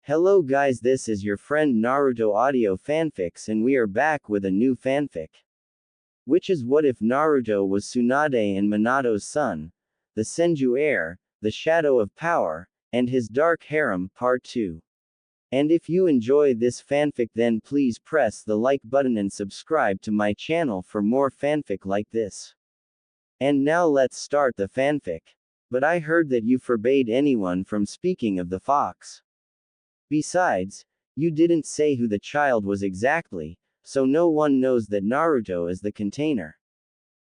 Hello guys, this is your friend Naruto Audio Fanfics and we are back with a new fanfic. Which is what if Naruto was Tsunade and Minato's son, the Senju heir, the shadow of power, and his dark harem, Part 2. And if you enjoy this fanfic then please press the like button and subscribe to my channel for more fanfic like this. And now let's start the fanfic. But I heard that you forbade anyone from speaking of the fox. Besides, you didn't say who the child was exactly, so no one knows that Naruto is the container.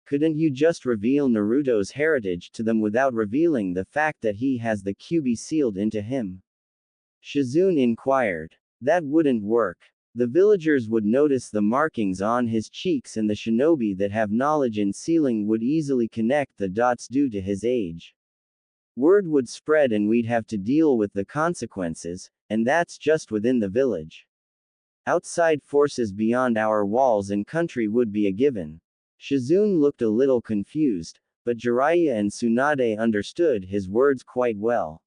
Couldn't you just reveal Naruto's heritage to them without revealing the fact that he has the QB sealed into him? Shizune inquired. That wouldn't work. The villagers would notice the markings on his cheeks and the shinobi that have knowledge in sealing would easily connect the dots due to his age. Word would spread and we'd have to deal with the consequences, and that's just within the village. Outside forces beyond our walls and country would be a given. Shizune looked a little confused, but Jiraiya and Tsunade understood his words quite well.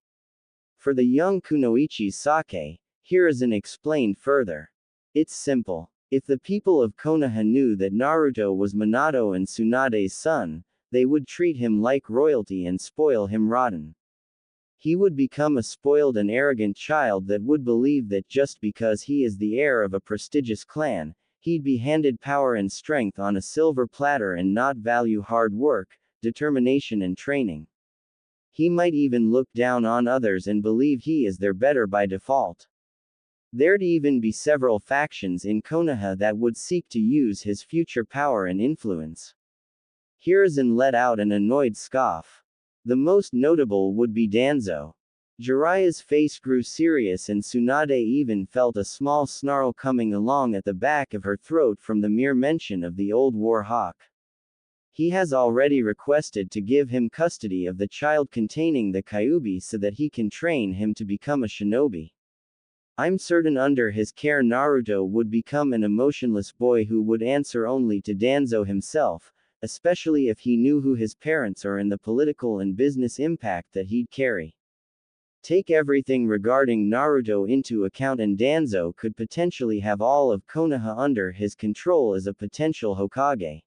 For the young Kunoichi's sake, Hiruzen explained further. It's simple. If the people of Konoha knew that Naruto was Minato and Tsunade's son, they would treat him like royalty and spoil him rotten. He would become a spoiled and arrogant child that would believe that just because he is the heir of a prestigious clan, he'd be handed power and strength on a silver platter and not value hard work, determination and training. He might even look down on others and believe he is their better by default. There'd even be several factions in Konoha that would seek to use his future power and influence. Hiruzen let out an annoyed scoff. The most notable would be Danzo. Jiraiya's face grew serious and Tsunade even felt a small snarl coming along at the back of her throat from the mere mention of the old war hawk. He has already requested to give him custody of the child containing the Kyuubi so that he can train him to become a shinobi. I'm certain under his care Naruto would become an emotionless boy who would answer only to Danzo himself, especially if he knew who his parents are and the political and business impact that he'd carry. Take everything regarding Naruto into account and Danzo could potentially have all of Konoha under his control as a potential Hokage.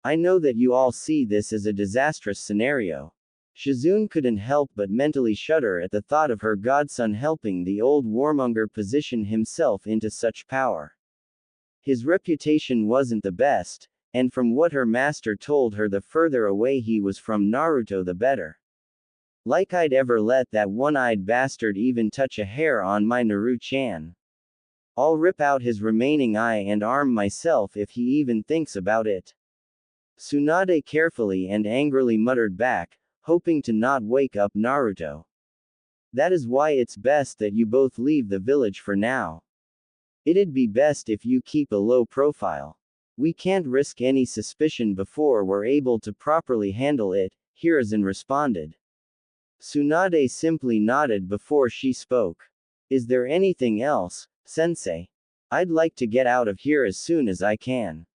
I know that you all see this as a disastrous scenario. Shizune couldn't help but mentally shudder at the thought of her godson helping the old warmonger position himself into such power. His reputation wasn't the best, and from what her master told her the further away he was from Naruto the better. Like I'd ever let that one-eyed bastard even touch a hair on my Naru-chan. I'll rip out his remaining eye and arm myself if he even thinks about it. Tsunade carefully and angrily muttered back, hoping to not wake up Naruto. That is why it's best that you both leave the village for now. It'd be best if you keep a low profile. We can't risk any suspicion before we're able to properly handle it, Hiruzen responded. Tsunade simply nodded before she spoke. Is there anything else, sensei? I'd like to get out of here as soon as I can.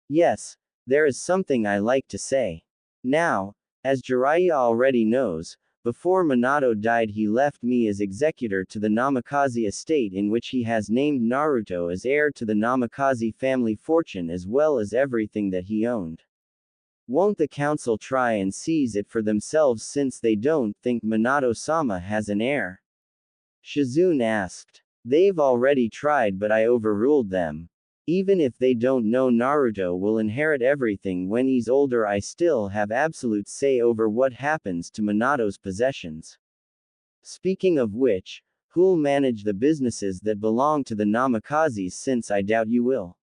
Yes, there is something I like to say. Now, as Jiraiya already knows, before Minato died he left me as executor to the Namikaze estate in which he has named Naruto as heir to the Namikaze family fortune as well as everything that he owned. Won't the council try and seize it for themselves since they don't think Minato-sama has an heir? Shizune asked. They've already tried but I overruled them. Even if they don't know Naruto will inherit everything when he's older I still have absolute say over what happens to Minato's possessions. Speaking of which, who'll manage the businesses that belong to the Namikazes since I doubt you will?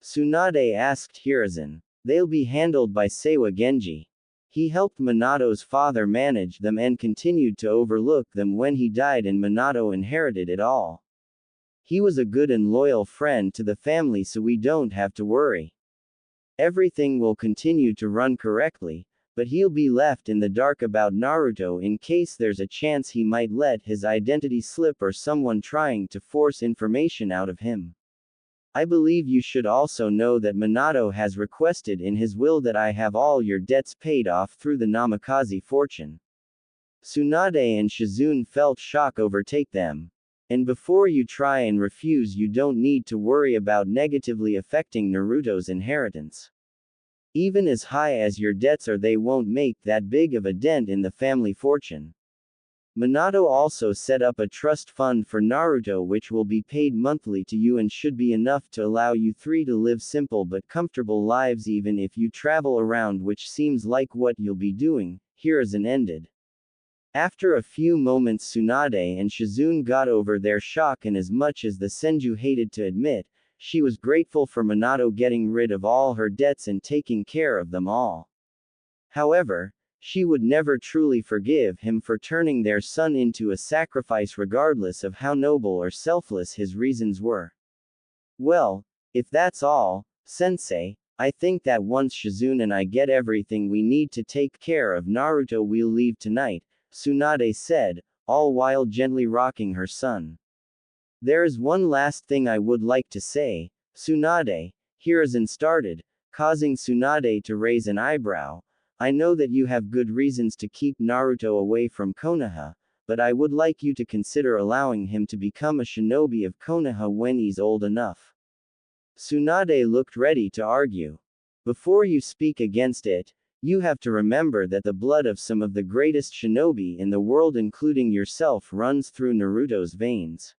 Tsunade asked Hiruzen. They'll be handled by Seiwa Genji. He helped Minato's father manage them and continued to overlook them when he died and Minato inherited it all. He was a good and loyal friend to the family so we don't have to worry. Everything will continue to run correctly, but he'll be left in the dark about Naruto in case there's a chance he might let his identity slip or someone trying to force information out of him. I believe you should also know that Minato has requested in his will that I have all your debts paid off through the Namikaze fortune. Tsunade and Shizune felt shock overtake them. And before you try and refuse, you don't need to worry about negatively affecting Naruto's inheritance. Even as high as your debts are, they won't make that big of a dent in the family fortune. Minato also set up a trust fund for Naruto which will be paid monthly to you and should be enough to allow you three to live simple but comfortable lives even if you travel around, which seems like what you'll be doing. Hiruzen ended. After a few moments, Tsunade and Shizune got over their shock, and as much as the Senju hated to admit, she was grateful for Minato getting rid of all her debts and taking care of them all. However, she would never truly forgive him for turning their son into a sacrifice regardless of how noble or selfless his reasons were. Well, if that's all, Sensei, I think that once Shizune and I get everything we need to take care of Naruto, we'll leave tonight, Tsunade said, all while gently rocking her son. There is one last thing I would like to say, Tsunade, Hiruzen started, causing Tsunade to raise an eyebrow. I know that you have good reasons to keep Naruto away from Konoha, but I would like you to consider allowing him to become a shinobi of Konoha when he's old enough. Tsunade looked ready to argue. Before you speak against it, you have to remember that the blood of some of the greatest shinobi in the world, including yourself, runs through Naruto's veins.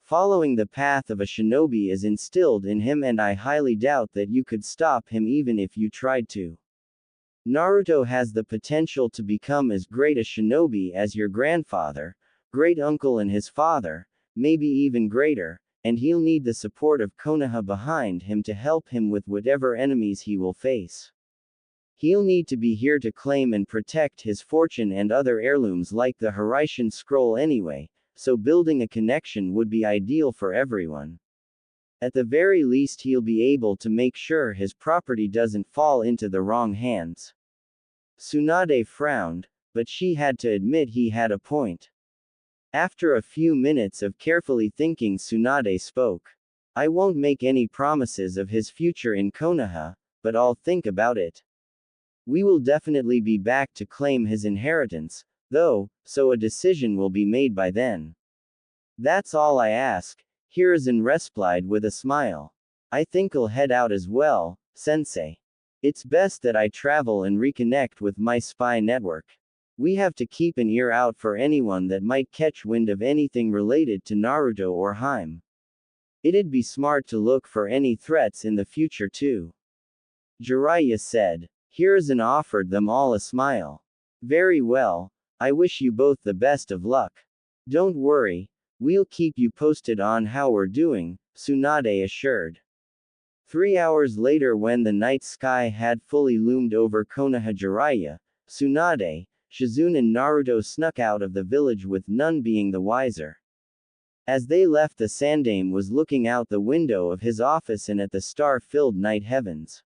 Following the path of a shinobi is instilled in him, and I highly doubt that you could stop him even if you tried to. Naruto has the potential to become as great a shinobi as your grandfather, great uncle, and his father, maybe even greater, and he'll need the support of Konoha behind him to help him with whatever enemies he will face. He'll need to be here to claim and protect his fortune and other heirlooms like the Hiraishin scroll anyway, so building a connection would be ideal for everyone. At the very least, he'll be able to make sure his property doesn't fall into the wrong hands. Tsunade frowned, but she had to admit he had a point. After a few minutes of carefully thinking, Tsunade spoke. I won't make any promises of his future in Konoha, but I'll think about it. We will definitely be back to claim his inheritance, though, so a decision will be made by then. That's all I ask, Hiruzen replied with a smile. I think I'll head out as well, Sensei. It's best that I travel and reconnect with my spy network. We have to keep an ear out for anyone that might catch wind of anything related to Naruto or Heim. It'd be smart to look for any threats in the future too. Jiraiya said. Hiruzen offered them all a smile. Very well, I wish you both the best of luck. Don't worry, we'll keep you posted on how we're doing, Tsunade assured. 3 hours later, when the night sky had fully loomed over Konoha, Jiraiya, Tsunade, Shizune and Naruto snuck out of the village with none being the wiser. As they left, the Sandaime was looking out the window of his office and at the star-filled night heavens.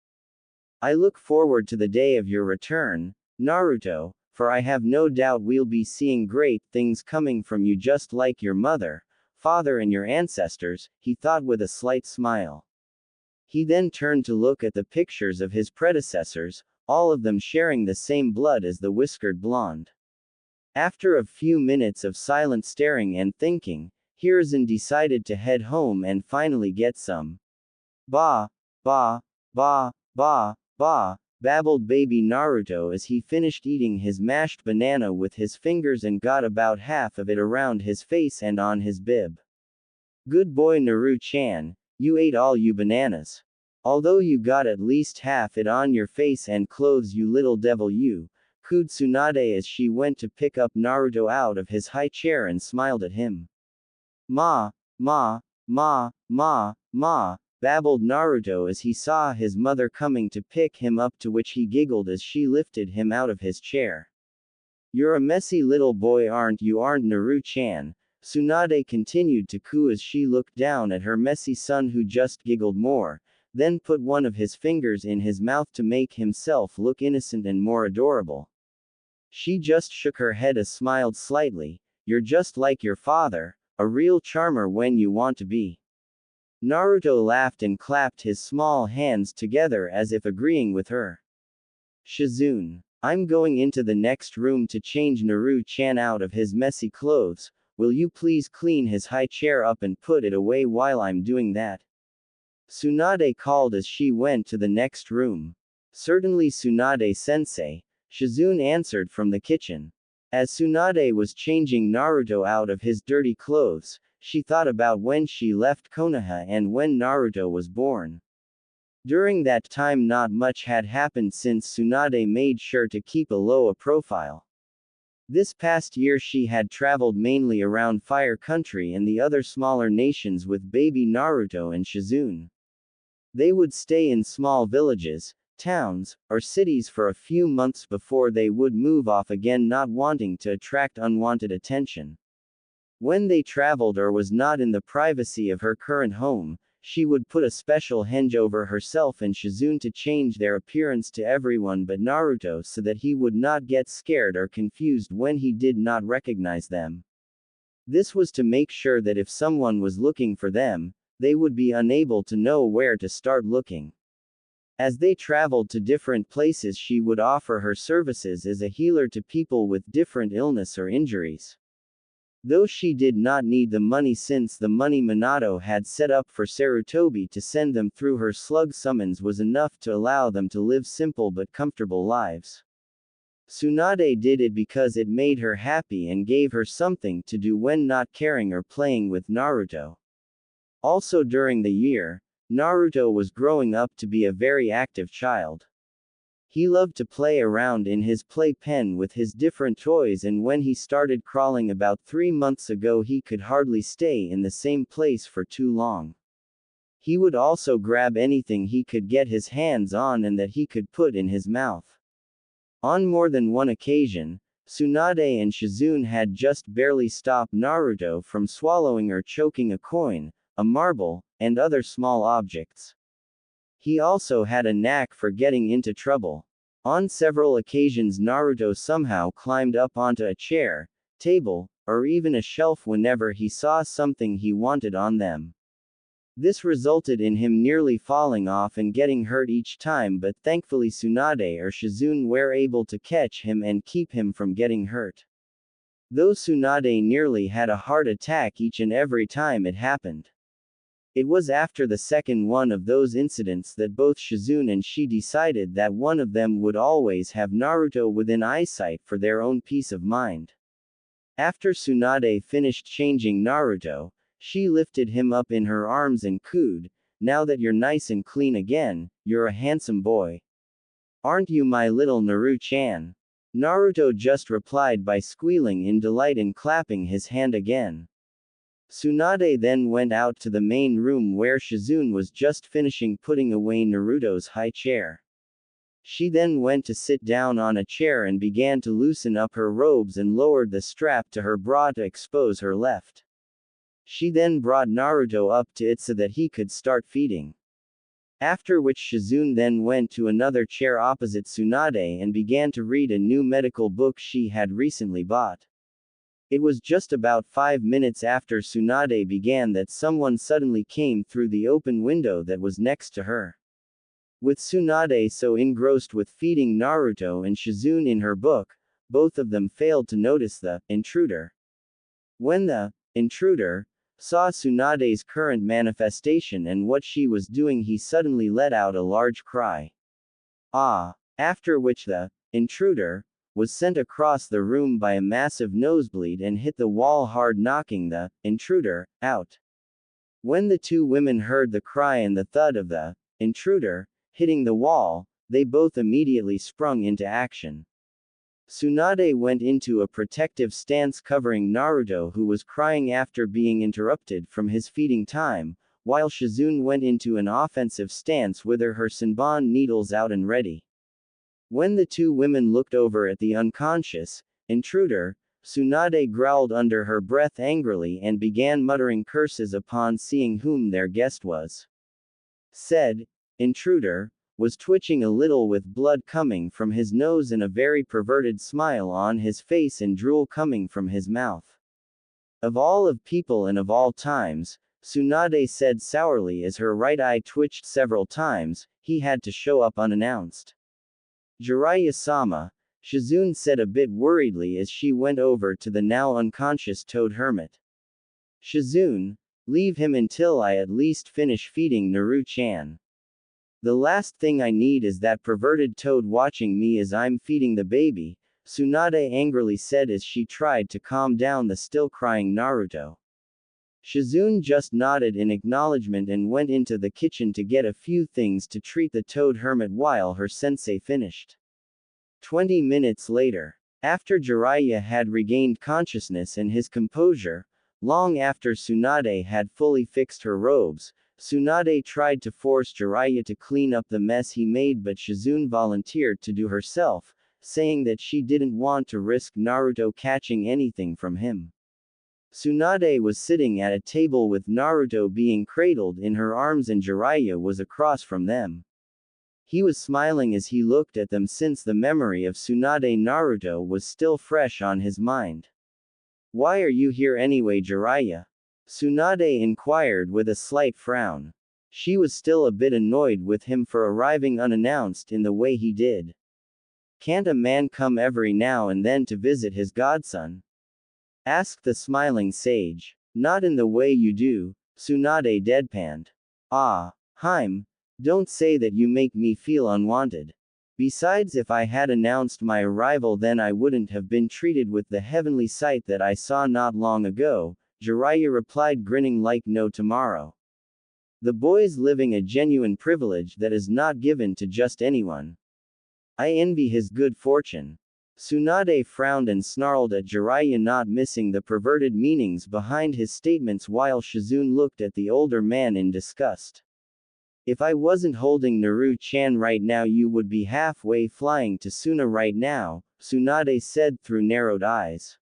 I look forward to the day of your return, Naruto, for I have no doubt we'll be seeing great things coming from you, just like your mother, father, and your ancestors, he thought with a slight smile. He then turned to look at the pictures of his predecessors, all of them sharing the same blood as the whiskered blonde. After a few minutes of silent staring and thinking, Hiruzen decided to head home and finally get some. Ba, ba, ba, ba, ba, babbled baby Naruto as he finished eating his mashed banana with his fingers and got about half of it around his face and on his bib. Good boy Naru-chan, you ate all you bananas. Although you got at least half it on your face and clothes, you little devil you, cooed Tsunade as she went to pick up Naruto out of his high chair and smiled at him. Ma, ma, ma, ma, ma, babbled Naruto as he saw his mother coming to pick him up, to which he giggled as she lifted him out of his chair. You're a messy little boy, aren't you? Aren't Naru-chan? Tsunade continued to coo as she looked down at her messy son, who just giggled more, then put one of his fingers in his mouth to make himself look innocent and more adorable. She just shook her head and smiled slightly. You're just like your father, a real charmer when you want to be. Naruto laughed and clapped his small hands together as if agreeing with her. Shizune. I'm going into the next room to change Naru-chan out of his messy clothes, will you please clean his high chair up and put it away while I'm doing that? Tsunade called as she went to the next room. Certainly Tsunade-sensei, Shizune answered from the kitchen. As Tsunade was changing Naruto out of his dirty clothes, she thought about when she left Konoha and when Naruto was born. During that time not much had happened since Tsunade made sure to keep a low profile. This past year she had traveled mainly around Fire Country and the other smaller nations with baby Naruto and Shizune. They would stay in small villages, towns, or cities for a few months before they would move off again, not wanting to attract unwanted attention. When they traveled or was not in the privacy of her current home, she would put a special henge over herself and Shizune to change their appearance to everyone but Naruto so that he would not get scared or confused when he did not recognize them. This was to make sure that if someone was looking for them, they would be unable to know where to start looking. As they traveled to different places, she would offer her services as a healer to people with different illness or injuries. Though she did not need the money since the money Minato had set up for Sarutobi to send them through her slug summons was enough to allow them to live simple but comfortable lives. Tsunade did it because it made her happy and gave her something to do when not caring or playing with Naruto. Also during the year, Naruto was growing up to be a very active child. He loved to play around in his playpen with his different toys, and when he started crawling about 3 months ago he could hardly stay in the same place for too long. He would also grab anything he could get his hands on and that he could put in his mouth. On more than one occasion, Tsunade and Shizune had just barely stopped Naruto from swallowing or choking a coin, a marble, and other small objects. He also had a knack for getting into trouble. On several occasions Naruto somehow climbed up onto a chair, table, or even a shelf whenever he saw something he wanted on them. This resulted in him nearly falling off and getting hurt each time, but thankfully Tsunade or Shizune were able to catch him and keep him from getting hurt. Though Tsunade nearly had a heart attack each and every time it happened. It was after the second one of those incidents that both Shizune and she decided that one of them would always have Naruto within eyesight for their own peace of mind. After Tsunade finished changing Naruto, she lifted him up in her arms and cooed, "Now that you're nice and clean again, you're a handsome boy. Aren't you, my little Naru-chan?" Naruto just replied by squealing in delight and clapping his hand again. Tsunade then went out to the main room where Shizune was just finishing putting away Naruto's high chair. She then went to sit down on a chair and began to loosen up her robes and lowered the strap to her bra to expose her left. She then brought Naruto up to it so that he could start feeding. After which Shizune then went to another chair opposite Tsunade and began to read a new medical book she had recently bought. It was just about 5 minutes after Tsunade began that someone suddenly came through the open window that was next to her. With Tsunade so engrossed with feeding Naruto and Shizune in her book, both of them failed to notice the intruder. When the intruder saw Tsunade's current manifestation and what she was doing, he suddenly let out a large cry. "Ah!" After which the intruder was sent across the room by a massive nosebleed and hit the wall hard, knocking the intruder out. When the two women heard the cry and the thud of the intruder hitting the wall, they both immediately sprung into action. Tsunade went into a protective stance covering Naruto, who was crying after being interrupted from his feeding time, while Shizune went into an offensive stance with her Senbon needles out and ready. When the two women looked over at the unconscious intruder, Tsunade growled under her breath angrily and began muttering curses upon seeing whom their guest was. Said intruder was twitching a little with blood coming from his nose and a very perverted smile on his face and drool coming from his mouth. "Of all of people and of all times," Tsunade said sourly as her right eye twitched several times, "he had to show up unannounced. Jiraiya-sama, Shizune said a bit worriedly as she went over to the now unconscious toad hermit. Shizune, leave him until I at least finish feeding Naru-chan. The last thing I need is that perverted toad watching me as I'm feeding the baby, Tsunade angrily said as she tried to calm down the still crying Naruto. Shizune just nodded in acknowledgement and went into the kitchen to get a few things to treat the toad hermit while her sensei finished. 20 minutes later, after Jiraiya had regained consciousness and his composure, long after Tsunade had fully fixed her robes, Tsunade tried to force Jiraiya to clean up the mess he made, but Shizune volunteered to do herself, saying that she didn't want to risk Naruto catching anything from him. Tsunade was sitting at a table with Naruto being cradled in her arms and Jiraiya was across from them. He was smiling as he looked at them since the memory of Tsunade Naruto was still fresh on his mind. Why are you here anyway, Jiraiya? Tsunade inquired with a slight frown. She was still a bit annoyed with him for arriving unannounced in the way he did. Can't a man come every now and then to visit his godson? Asked the smiling sage. Not in the way you do, Tsunade deadpanned. Ah, Heim, don't say that, you make me feel unwanted. Besides, if I had announced my arrival, then I wouldn't have been treated with the heavenly sight that I saw not long ago, Jiraiya replied, grinning like no tomorrow. The boy's living a genuine privilege that is not given to just anyone. I envy his good fortune. Tsunade frowned and snarled at Jiraiya, not missing the perverted meanings behind his statements, while Shizune looked at the older man in disgust. If I wasn't holding Naru-chan right now, you would be halfway flying to Suna right now, Tsunade said through narrowed eyes.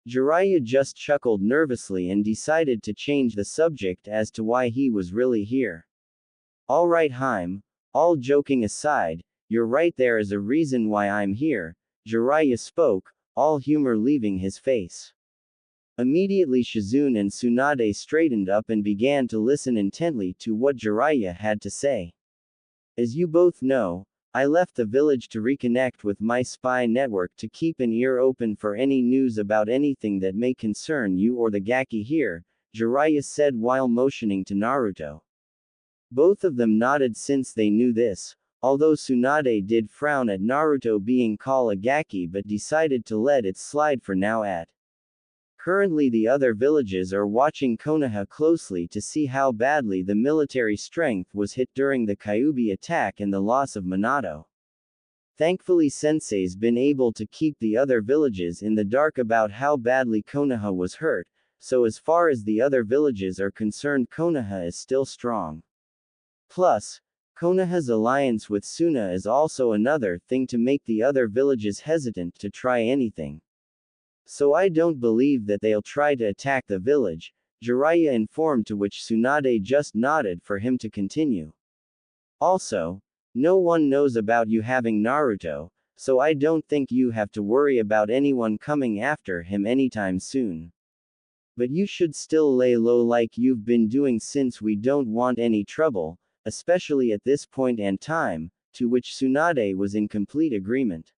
Jiraiya just chuckled nervously and decided to change the subject as to why he was really here. Alright Heim, all joking aside, you're right, there is a reason why I'm here, Jiraiya spoke, all humor leaving his face. Immediately Shizune and Tsunade straightened up and began to listen intently to what Jiraiya had to say. As you both know, I left the village to reconnect with my spy network to keep an ear open for any news about anything that may concern you or the Gaki here, Jiraiya said while motioning to Naruto. Both of them nodded since they knew this, although Tsunade did frown at Naruto being called a Gaki but decided to let it slide for now. Currently the other villages are watching Konoha closely to see how badly the military strength was hit during the Kyuubi attack and the loss of Minato. Thankfully Sensei's been able to keep the other villages in the dark about how badly Konoha was hurt, so as far as the other villages are concerned, Konoha is still strong. Plus, Konoha's alliance with Suna is also another thing to make the other villages hesitant to try anything. So I don't believe that they'll try to attack the village, Jiraiya informed, to which Tsunade just nodded for him to continue. Also, no one knows about you having Naruto, so I don't think you have to worry about anyone coming after him anytime soon. But you should still lay low like you've been doing, since we don't want any trouble, especially at this point and time, to which Tsunade was in complete agreement.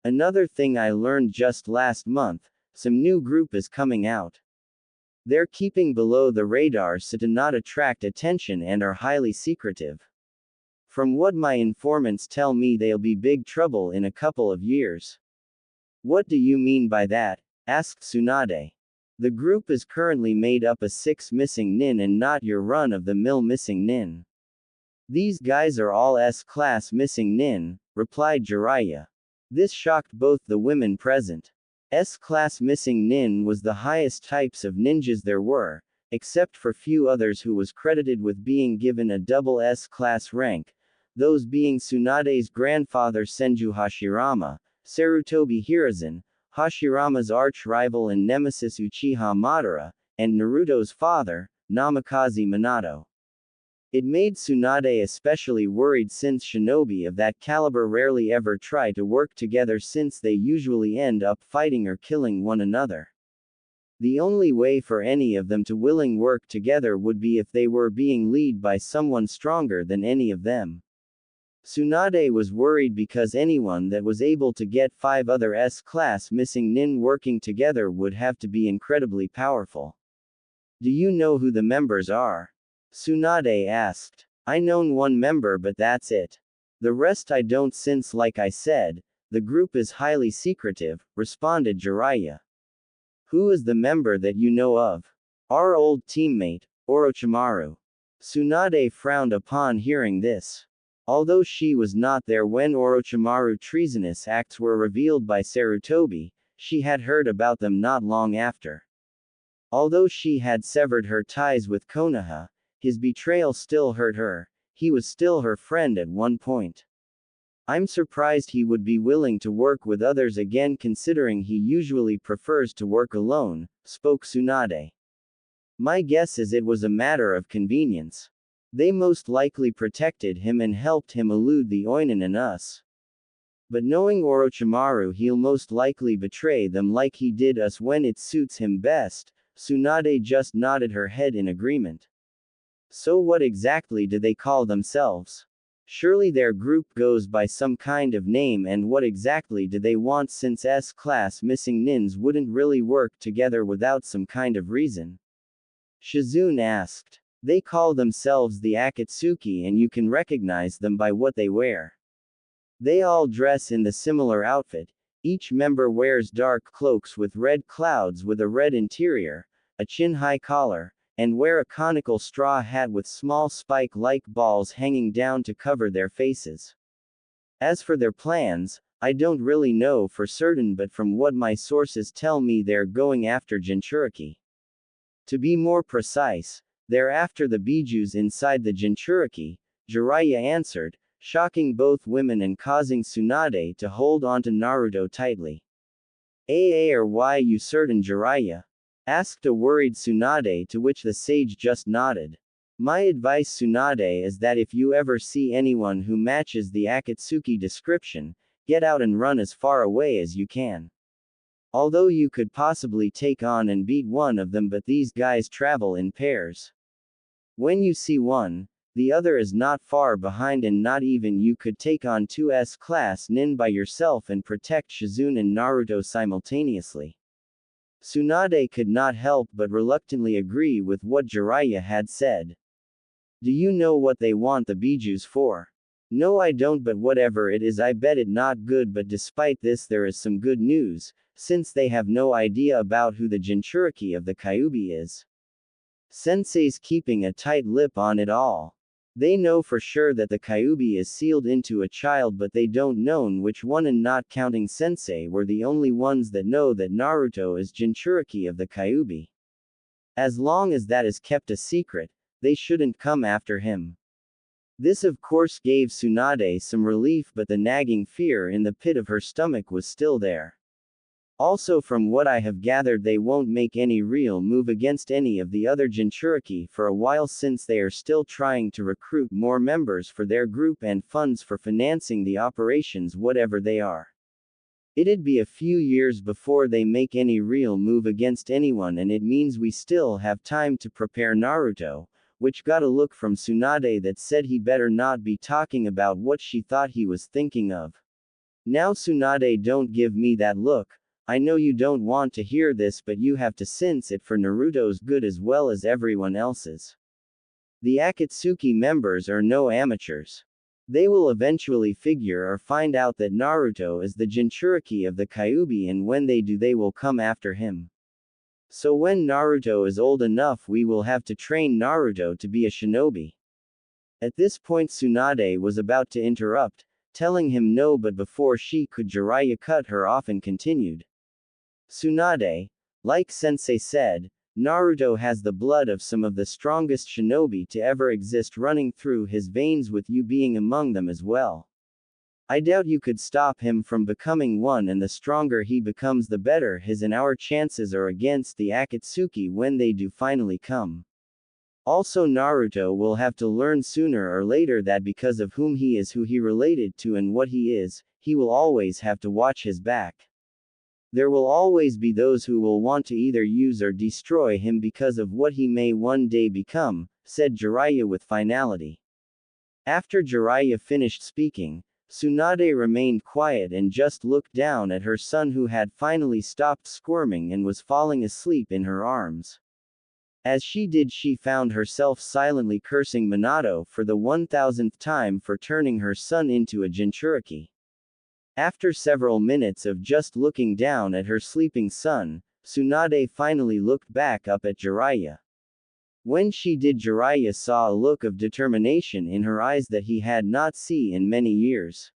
Another thing I learned just last month, some new group is coming out. They're keeping below the radar so to not attract attention and are highly secretive. From what my informants tell me, they'll be big trouble in a couple of years. What do you mean by that? Asked Tsunade. The group is currently made up of 6 missing nin and not your run-of-the-mill missing nin. These guys are all S-class missing nin, replied Jiraiya. This shocked both the women present. S-class missing nin was the highest types of ninjas there were, except for few others who was credited with being given a double S-class rank, those being Tsunade's grandfather Senju Hashirama, Sarutobi Hiruzen, Hashirama's arch-rival and nemesis Uchiha Madara, and Naruto's father, Namikaze Minato. It made Tsunade especially worried since shinobi of that caliber rarely ever try to work together, since they usually end up fighting or killing one another. The only way for any of them to willing work together would be if they were being led by someone stronger than any of them. Tsunade was worried because anyone that was able to get 5 other S-class missing nin working together would have to be incredibly powerful. Do you know who the members are? Tsunade asked. I known one member but that's it. The rest I don't since like I said, the group is highly secretive, responded Jiraiya. Who is the member that you know of? Our old teammate, Orochimaru. Tsunade frowned upon hearing this. Although she was not there when Orochimaru's treasonous acts were revealed by Sarutobi, she had heard about them not long after. Although she had severed her ties with Konoha, his betrayal still hurt her. He was still her friend at one point. I'm surprised he would be willing to work with others again considering he usually prefers to work alone, spoke Tsunade. My guess is it was a matter of convenience. They most likely protected him and helped him elude the Oinin and us. But knowing Orochimaru, he'll most likely betray them like he did us when it suits him best. Tsunade just nodded her head in agreement. So what exactly do they call themselves? Surely their group goes by some kind of name, and what exactly do they want since S-class missing nins wouldn't really work together without some kind of reason? Shizune asked. They call themselves the Akatsuki and you can recognize them by what they wear. They all dress in the similar outfit. Each member wears dark cloaks with red clouds with a red interior, a chin-high collar, and wear a conical straw hat with small spike-like balls hanging down to cover their faces. As for their plans, I don't really know for certain, but from what my sources tell me they're going after Jinchuriki. To be more precise, they're after the bijus inside the Jinchuriki, Jiraiya answered, shocking both women and causing Tsunade to hold onto Naruto tightly. Or why you certain, Jiraiya? Asked a worried Tsunade, to which the sage just nodded. My advice, Tsunade, is that if you ever see anyone who matches the Akatsuki description, get out and run as far away as you can. Although you could possibly take on and beat one of them, but these guys travel in pairs. When you see one, the other is not far behind, and not even you could take on 2 S-class nin by yourself and protect Shizune and Naruto simultaneously. Tsunade could not help but reluctantly agree with what Jiraiya had said. Do you know what they want the bijus for? No, I don't, but whatever it is, I bet it not good. But despite this, there is some good news, since they have no idea about who the Jinchuriki of the Kyuubi is. Sensei's keeping a tight lip on it all. They know for sure that the Kyuubi is sealed into a child, but they don't know which one, and not counting Sensei were the only ones that know that Naruto is Jinchuriki of the Kyuubi. As long as that is kept a secret, they shouldn't come after him. This of course gave Tsunade some relief, but the nagging fear in the pit of her stomach was still there. Also, from what I have gathered, they won't make any real move against any of the other Jinchuriki for a while, since they are still trying to recruit more members for their group and funds for financing the operations, whatever they are. It'd be a few years before they make any real move against anyone, and it means we still have time to prepare. Naruto, which got a look from Tsunade that said he better not be talking about what she thought he was thinking of. Now Tsunade, don't give me that look. I know you don't want to hear this, but you have to, since it for Naruto's good as well as everyone else's. The Akatsuki members are no amateurs. They will eventually figure or find out that Naruto is the Jinchuriki of the Kyuubi, and when they do, they will come after him. So when Naruto is old enough, we will have to train Naruto to be a shinobi. At this point Tsunade was about to interrupt, telling him no, but before she could, Jiraiya cut her off and continued. Tsunade, like Sensei said, Naruto has the blood of some of the strongest shinobi to ever exist running through his veins, with you being among them as well. I doubt you could stop him from becoming one, and the stronger he becomes, the better his and our chances are against the Akatsuki when they do finally come. Also, Naruto will have to learn sooner or later that because of whom he is, who he related to, and what he is, he will always have to watch his back. There will always be those who will want to either use or destroy him because of what he may one day become, said Jiraiya with finality. After Jiraiya finished speaking, Tsunade remained quiet and just looked down at her son who had finally stopped squirming and was falling asleep in her arms. As she did, she found herself silently cursing Minato for the 1000th time for turning her son into a Jinchuriki. After several minutes of just looking down at her sleeping son, Tsunade finally looked back up at Jiraiya. When she did, Jiraiya saw a look of determination in her eyes that he had not seen in many years.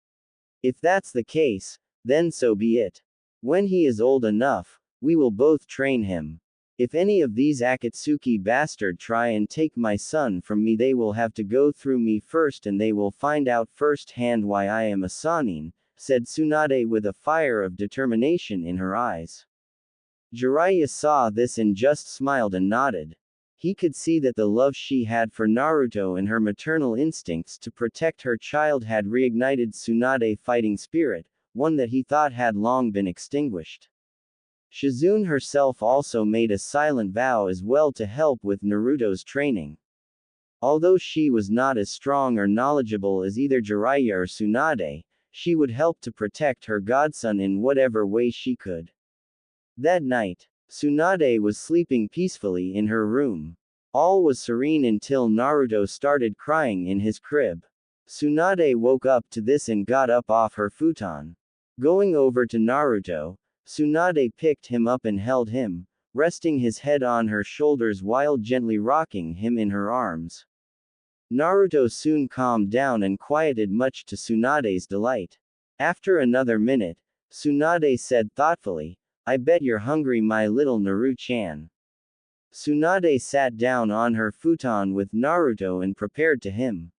If that's the case, then so be it. When he is old enough, we will both train him. If any of these Akatsuki bastard try and take my son from me, they will have to go through me first and they will find out firsthand why I am a Sannin, said Tsunade with a fire of determination in her eyes. Jiraiya saw this and just smiled and nodded. He could see that the love she had for Naruto and her maternal instincts to protect her child had reignited Tsunade's fighting spirit, one that he thought had long been extinguished. Shizune herself also made a silent vow as well to help with Naruto's training. Although she was not as strong or knowledgeable as either Jiraiya or Tsunade, she would help to protect her godson in whatever way she could. That night, Tsunade was sleeping peacefully in her room. All was serene until Naruto started crying in his crib. Tsunade woke up to this and got up off her futon. Going over to Naruto, Tsunade picked him up and held him, resting his head on her shoulders while gently rocking him in her arms. Naruto soon calmed down and quieted, much to Tsunade's delight. After another minute, Tsunade said thoughtfully, "I bet you're hungry, my little Naru-chan." Tsunade sat down on her futon with Naruto and prepared to him.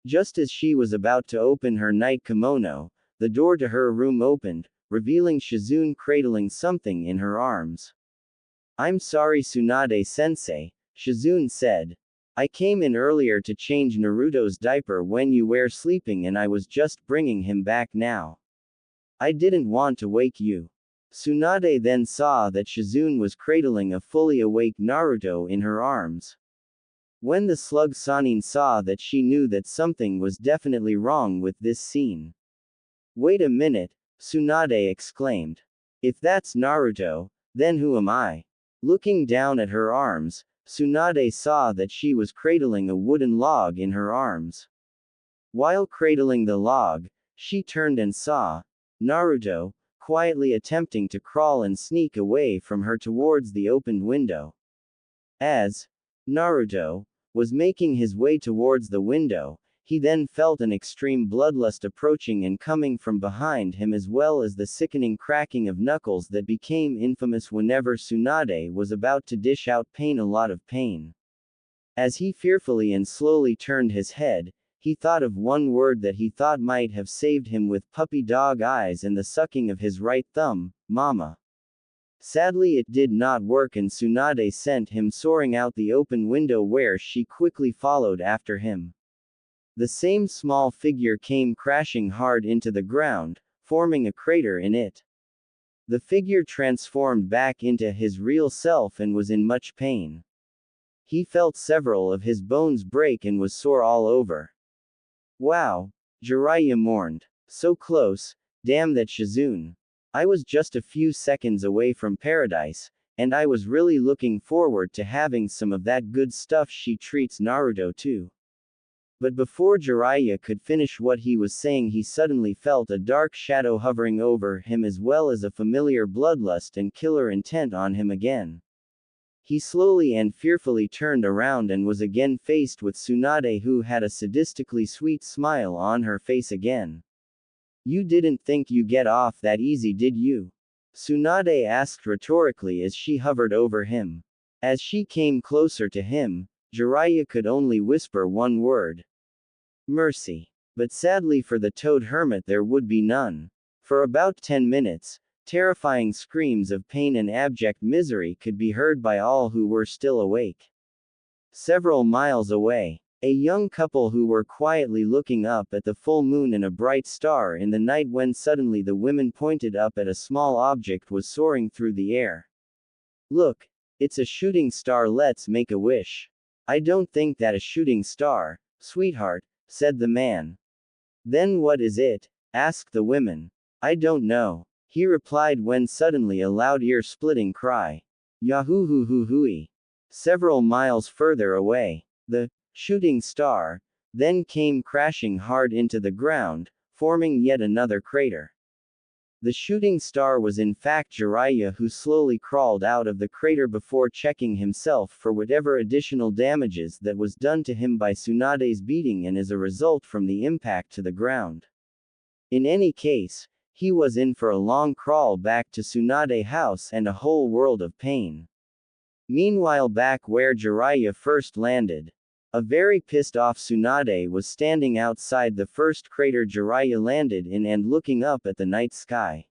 Just as she was about to open her night kimono, the door to her room opened, revealing Shizune cradling something in her arms. "I'm sorry, Tsunade-sensei," Shizune said. "I came in earlier to change Naruto's diaper when you were sleeping and I was just bringing him back now. I didn't want to wake you." Tsunade then saw that Shizune was cradling a fully awake Naruto in her arms. When the slug Sannin saw that, she knew that something was definitely wrong with this scene. "Wait a minute," Tsunade exclaimed. "If that's Naruto, then who am I?" Looking down at her arms, Tsunade saw that she was cradling a wooden log in her arms. While cradling the log, she turned and saw Naruto, quietly attempting to crawl and sneak away from her towards the opened window. As Naruto was making his way towards the window, he then felt an extreme bloodlust approaching and coming from behind him, as well as the sickening cracking of knuckles that became infamous whenever Tsunade was about to dish out a lot of pain. As he fearfully and slowly turned his head, he thought of one word that he thought might have saved him with puppy dog eyes and the sucking of his right thumb: mama. Sadly, it did not work and Tsunade sent him soaring out the open window, where she quickly followed after him. The same small figure came crashing hard into the ground, forming a crater in it. The figure transformed back into his real self and was in much pain. He felt several of his bones break and was sore all over. "Wow," Jiraiya mourned. "So close, damn that Shizune. I was just a few seconds away from paradise, and I was really looking forward to having some of that good stuff she treats Naruto to." But before Jiraiya could finish what he was saying, he suddenly felt a dark shadow hovering over him, as well as a familiar bloodlust and killer intent on him again. He slowly and fearfully turned around and was again faced with Tsunade, who had a sadistically sweet smile on her face again. "You didn't think you get off that easy, did you?" Tsunade asked rhetorically as she hovered over him. As she came closer to him, Jiraiya could only whisper one word: "Mercy." But sadly for the Toad Hermit, there would be none. For about 10 minutes, terrifying screams of pain and abject misery could be heard by all who were still awake. Several miles away, a young couple who were quietly looking up at the full moon and a bright star in the night, when suddenly the women pointed up at a small object was soaring through the air. "Look, it's a shooting star, let's make a wish." "I don't think that a shooting star, sweetheart," said the man. Then what is it? Asked the women. I don't know, he replied when suddenly a loud ear-splitting cry. Yahoo hoo hoo hooey. Several miles further away. The shooting star then came crashing hard into the ground, forming yet another crater. The shooting star was in fact Jiraiya, who slowly crawled out of the crater before checking himself for whatever additional damages that was done to him by Tsunade's beating and as a result from the impact to the ground. In any case, he was in for a long crawl back to Tsunade house and a whole world of pain. Meanwhile, back where Jiraiya first landed, a very pissed off Tsunade was standing outside the first crater Jiraiya landed in and looking up at the night sky.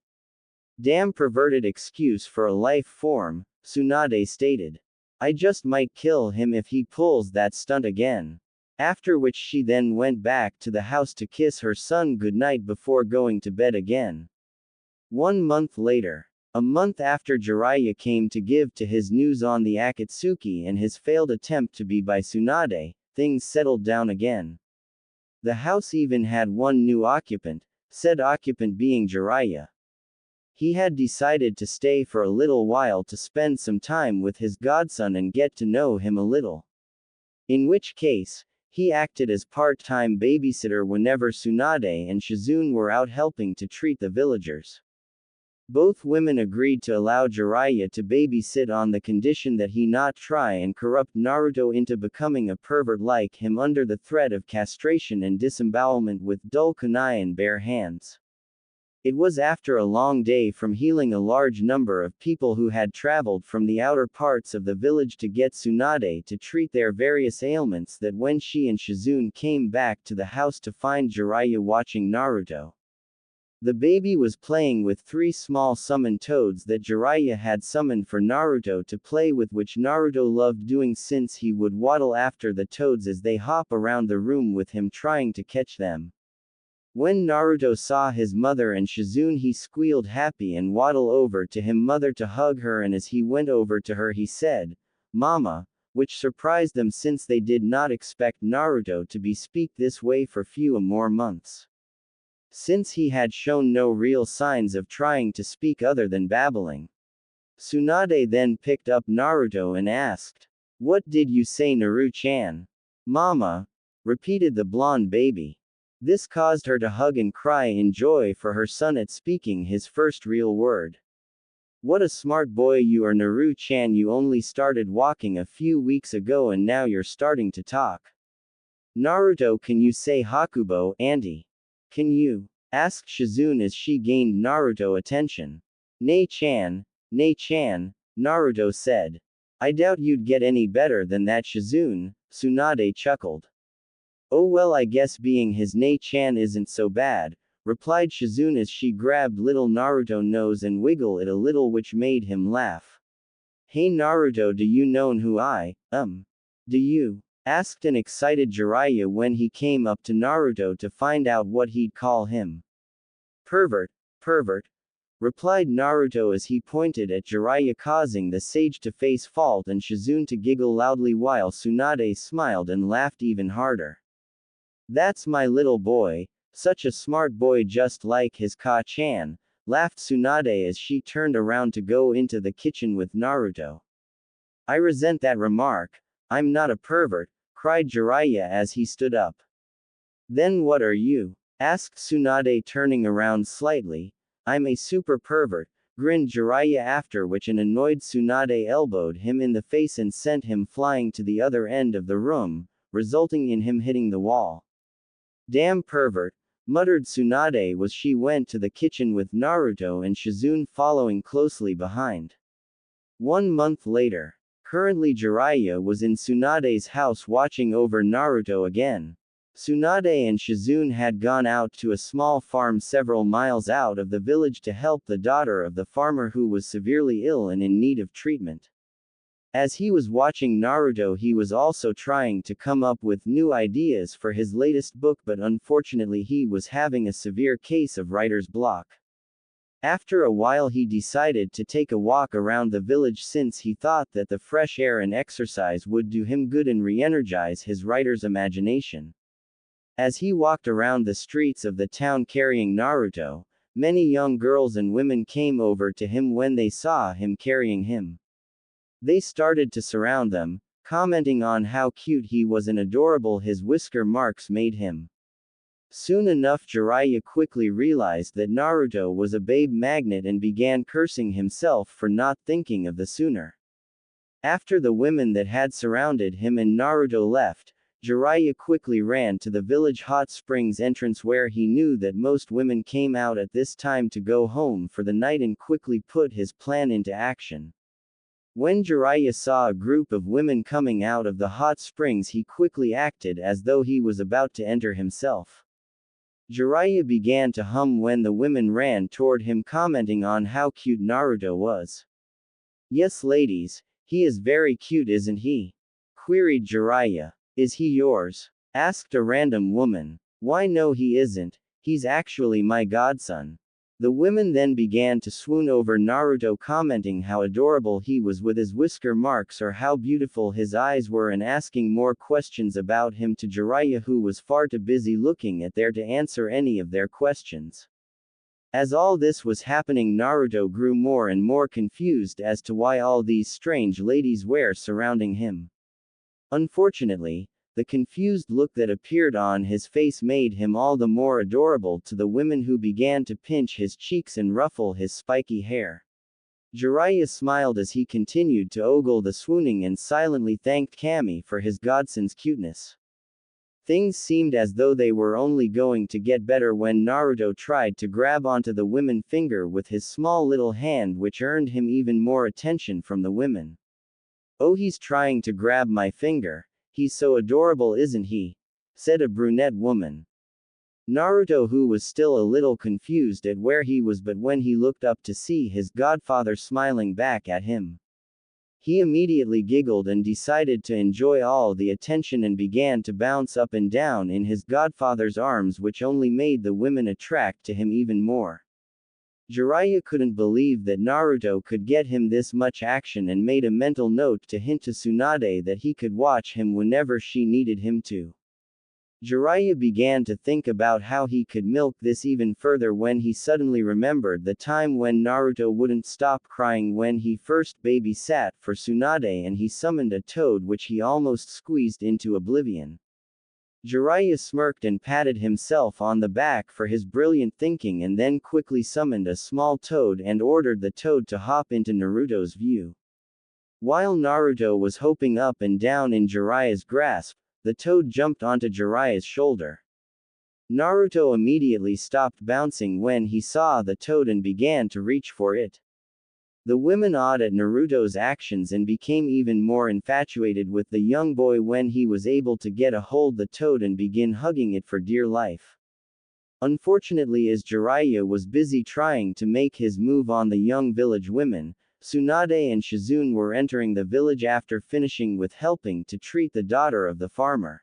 Damn perverted excuse for a life form, Tsunade stated. I just might kill him if he pulls that stunt again. After which she then went back to the house to kiss her son goodnight before going to bed again. 1 month later. A month after Jiraiya came to give to his news on the Akatsuki and his failed attempt to be by Tsunade, things settled down again. The house even had one new occupant, said occupant being Jiraiya. He had decided to stay for a little while to spend some time with his godson and get to know him a little. In which case, he acted as part-time babysitter whenever Tsunade and Shizune were out helping to treat the villagers. Both women agreed to allow Jiraiya to babysit on the condition that he not try and corrupt Naruto into becoming a pervert like him under the threat of castration and disembowelment with dull kunai and bare hands. It was after a long day from healing a large number of people who had traveled from the outer parts of the village to get Tsunade to treat their various ailments that when she and Shizune came back to the house to find Jiraiya watching Naruto. The baby was playing with 3 small summoned toads that Jiraiya had summoned for Naruto to play with, which Naruto loved doing since he would waddle after the toads as they hop around the room with him trying to catch them. When Naruto saw his mother and Shizune, he squealed happy and waddled over to him mother to hug her, and as he went over to her he said, "Mama," which surprised them since they did not expect Naruto to be speak this way for few more months. Since he had shown no real signs of trying to speak other than babbling. Tsunade then picked up Naruto and asked, "What did you say, Naru-chan?" "Mama," repeated the blonde baby. This caused her to hug and cry in joy for her son at speaking his first real word. "What a smart boy you are, Naru-chan, you only started walking a few weeks ago and now you're starting to talk." "Naruto, can you say Hakubo, auntie?" "Can you?" asked Shizune as she gained Naruto attention. Nei-chan, Naruto said. "I doubt you'd get any better than that, Shizune," Tsunade chuckled. "Oh well, I guess being his Nei-chan isn't so bad," replied Shizune as she grabbed little Naruto's nose and wiggled it a little, which made him laugh. "Hey Naruto, do you know who I am?" "Do you?" asked an excited Jiraiya when he came up to Naruto to find out what he'd call him. Pervert, replied Naruto as he pointed at Jiraiya, causing the sage to face fault and Shizune to giggle loudly while Tsunade smiled and laughed even harder. "That's my little boy, such a smart boy just like his Ka-chan," laughed Tsunade as she turned around to go into the kitchen with Naruto. "I resent that remark, I'm not a pervert," cried Jiraiya as he stood up. "Then what are you?" asked Tsunade turning around slightly. "I'm a super pervert," grinned Jiraiya, after which an annoyed Tsunade elbowed him in the face and sent him flying to the other end of the room, resulting in him hitting the wall. "Damn pervert," muttered Tsunade as she went to the kitchen with Naruto and Shizune following closely behind. 1 month later. Currently Jiraiya was in Tsunade's house watching over Naruto again. Tsunade and Shizune had gone out to a small farm several miles out of the village to help the daughter of the farmer who was severely ill and in need of treatment. As he was watching Naruto, he was also trying to come up with new ideas for his latest book, but unfortunately he was having a severe case of writer's block. After a while he decided to take a walk around the village since he thought that the fresh air and exercise would do him good and re-energize his writer's imagination. As he walked around the streets of the town carrying Naruto, many young girls and women came over to him when they saw him carrying him. They started to surround them, commenting on how cute he was and adorable his whisker marks made him. Soon enough Jiraiya quickly realized that Naruto was a babe magnet and began cursing himself for not thinking of the sooner. After the women that had surrounded him and Naruto left, Jiraiya quickly ran to the village hot springs entrance where he knew that most women came out at this time to go home for the night and quickly put his plan into action. When Jiraiya saw a group of women coming out of the hot springs he quickly acted as though he was about to enter himself. Jiraiya began to hum when the women ran toward him commenting on how cute Naruto was. "Yes ladies, he is very cute isn't he?" queried Jiraiya. "Is he yours?" asked a random woman. "Why no he isn't, he's actually my godson." The women then began to swoon over Naruto commenting how adorable he was with his whisker marks or how beautiful his eyes were and asking more questions about him to Jiraiya who was far too busy looking at there to answer any of their questions. As all this was happening Naruto grew more and more confused as to why all these strange ladies were surrounding him. Unfortunately, the confused look that appeared on his face made him all the more adorable to the women who began to pinch his cheeks and ruffle his spiky hair. Jiraiya smiled as he continued to ogle the swooning and silently thanked Kami for his godson's cuteness. Things seemed as though they were only going to get better when Naruto tried to grab onto the women's finger with his small little hand which earned him even more attention from the women. "Oh, he's trying to grab my finger. He's so adorable isn't he?" said a brunette woman. Naruto who was still a little confused at where he was but when he looked up to see his godfather smiling back at him, he immediately giggled and decided to enjoy all the attention and began to bounce up and down in his godfather's arms which only made the women attract to him even more. Jiraiya couldn't believe that Naruto could get him this much action and made a mental note to hint to Tsunade that he could watch him whenever she needed him to. Jiraiya began to think about how he could milk this even further when he suddenly remembered the time when Naruto wouldn't stop crying when he first babysat for Tsunade and he summoned a toad which he almost squeezed into oblivion. Jiraiya smirked and patted himself on the back for his brilliant thinking and then quickly summoned a small toad and ordered the toad to hop into Naruto's view. While Naruto was hopping up and down in Jiraiya's grasp, the toad jumped onto Jiraiya's shoulder. Naruto immediately stopped bouncing when he saw the toad and began to reach for it. The women awed at Naruto's actions and became even more infatuated with the young boy when he was able to get a hold the toad and begin hugging it for dear life. Unfortunately as Jiraiya was busy trying to make his move on the young village women, Tsunade and Shizune were entering the village after finishing with helping to treat the daughter of the farmer.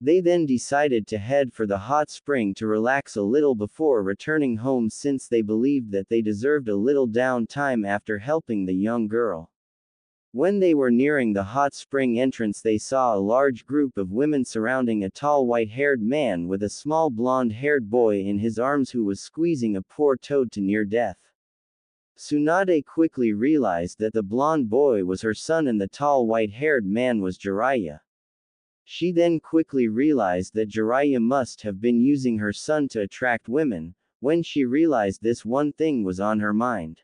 They then decided to head for the hot spring to relax a little before returning home since they believed that they deserved a little downtime after helping the young girl. When they were nearing the hot spring entrance they saw a large group of women surrounding a tall white-haired man with a small blonde-haired boy in his arms who was squeezing a poor toad to near death. Tsunade quickly realized that the blonde boy was her son and the tall white-haired man was Jiraiya. She then quickly realized that Jiraiya must have been using her son to attract women. When she realized this, one thing was on her mind.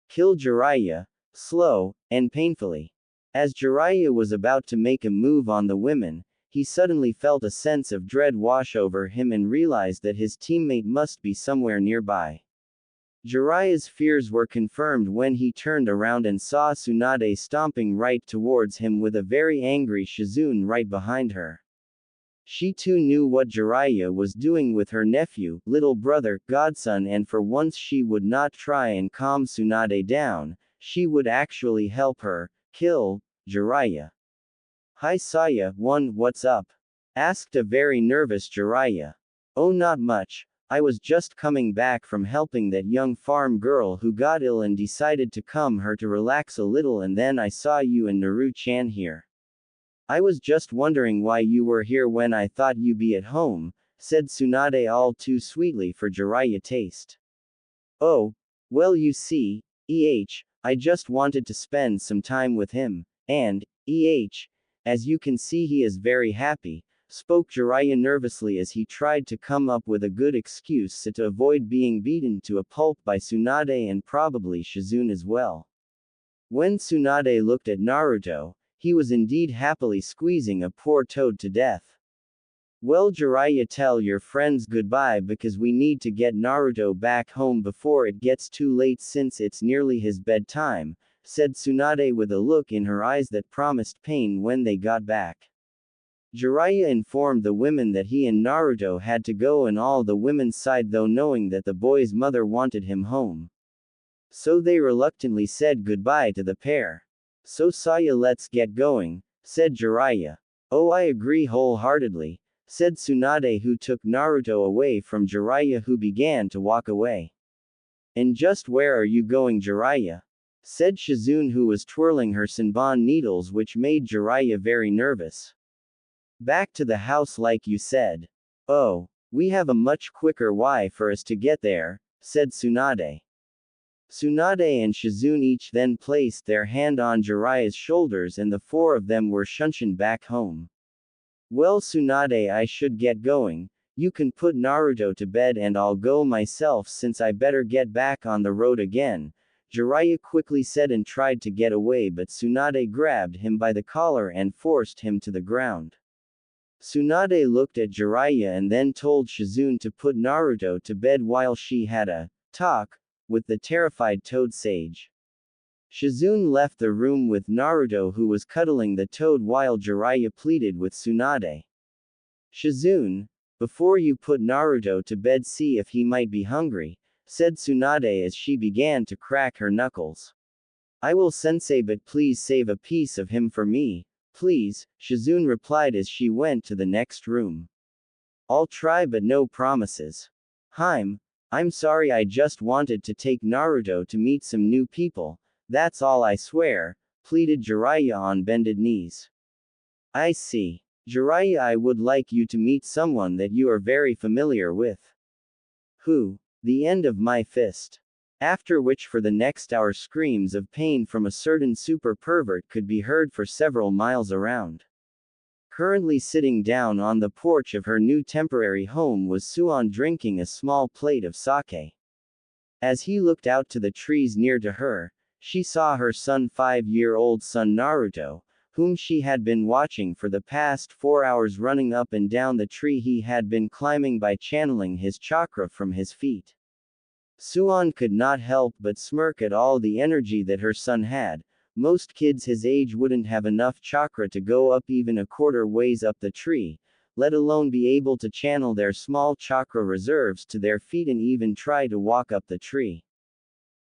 Kill Jiraiya, slow, and painfully. As Jiraiya was about to make a move on the women, he suddenly felt a sense of dread wash over him and realized that his teammate must be somewhere nearby. Jiraiya's fears were confirmed when he turned around and saw Tsunade stomping right towards him with a very angry Shizune right behind her. She too knew what Jiraiya was doing with her nephew, little brother, godson, and for once she would not try and calm Tsunade down, she would actually help her kill Jiraiya. "Hi Saya, what's up?" asked a very nervous Jiraiya. "Oh, not much. I was just coming back from helping that young farm girl who got ill and decided to come her to relax a little and then I saw you and Naru-chan here." I was just wondering why you were here when I thought you be at home, said Tsunade all too sweetly for Jiraiya taste. Oh, well you see, I just wanted to spend some time with him, and, as you can see he is very happy, spoke Jiraiya nervously as he tried to come up with a good excuse so to avoid being beaten to a pulp by Tsunade and probably Shizune as well. When Tsunade looked at Naruto, he was indeed happily squeezing a poor toad to death. Well Jiraiya, tell your friends goodbye because we need to get Naruto back home before it gets too late since it's nearly his bedtime, said Tsunade with a look in her eyes that promised pain when they got back. Jiraiya informed the women that he and Naruto had to go and all the women sighed though knowing that the boy's mother wanted him home. So they reluctantly said goodbye to the pair. So Saya, let's get going, said Jiraiya. Oh, I agree wholeheartedly, said Tsunade, who took Naruto away from Jiraiya, who began to walk away. And just where are you going, Jiraiya? Said Shizune, who was twirling her Senbon needles, which made Jiraiya very nervous. Back to the house like you said. Oh, we have a much quicker way for us to get there, said Tsunade. Tsunade and Shizune each then placed their hand on Jiraiya's shoulders and the four of them were shunshined back home. Well Tsunade, I should get going, you can put Naruto to bed and I'll go myself since I better get back on the road again, Jiraiya quickly said and tried to get away but Tsunade grabbed him by the collar and forced him to the ground. Tsunade looked at Jiraiya and then told Shizune to put Naruto to bed while she had a talk with the terrified Toad Sage. Shizune left the room with Naruto, who was cuddling the toad while Jiraiya pleaded with Tsunade. Shizune, before you put Naruto to bed, see if he might be hungry, said Tsunade as she began to crack her knuckles. I will sensei, but please save a piece of him for me, please, Shizune replied as she went to the next room. I'll try but no promises. I'm sorry, I just wanted to take Naruto to meet some new people, that's all I swear, pleaded Jiraiya on bended knees. I see. Jiraiya, I would like you to meet someone that you are very familiar with. Who? The end of my fist. After which for the next hour screams of pain from a certain super pervert could be heard for several miles around. Currently sitting down on the porch of her new temporary home was Suan, drinking a small plate of sake. As he looked out to the trees near to her, she saw her son, 5-year-old son Naruto, whom she had been watching for the past 4 hours running up and down the tree he had been climbing by channeling his chakra from his feet. Suan could not help but smirk at all the energy that her son had. Most kids his age wouldn't have enough chakra to go up even a quarter ways up the tree, let alone be able to channel their small chakra reserves to their feet and even try to walk up the tree.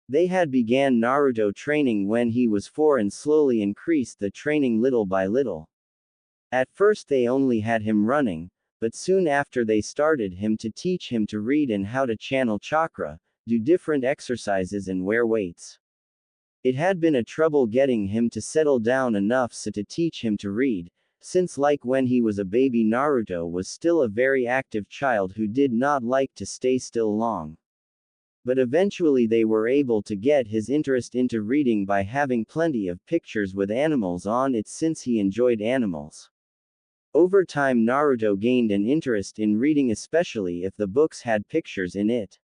They had began Naruto training when he was 4 and slowly increased the training little by little. At first they only had him running, but soon after they started him to teach him to read and how to channel chakra, do different exercises and wear weights. It had been a trouble getting him to settle down enough so to teach him to read, since like when he was a baby Naruto was still a very active child who did not like to stay still long. But eventually they were able to get his interest into reading by having plenty of pictures with animals on it since he enjoyed animals. Over time Naruto gained an interest in reading, especially if the books had pictures in it.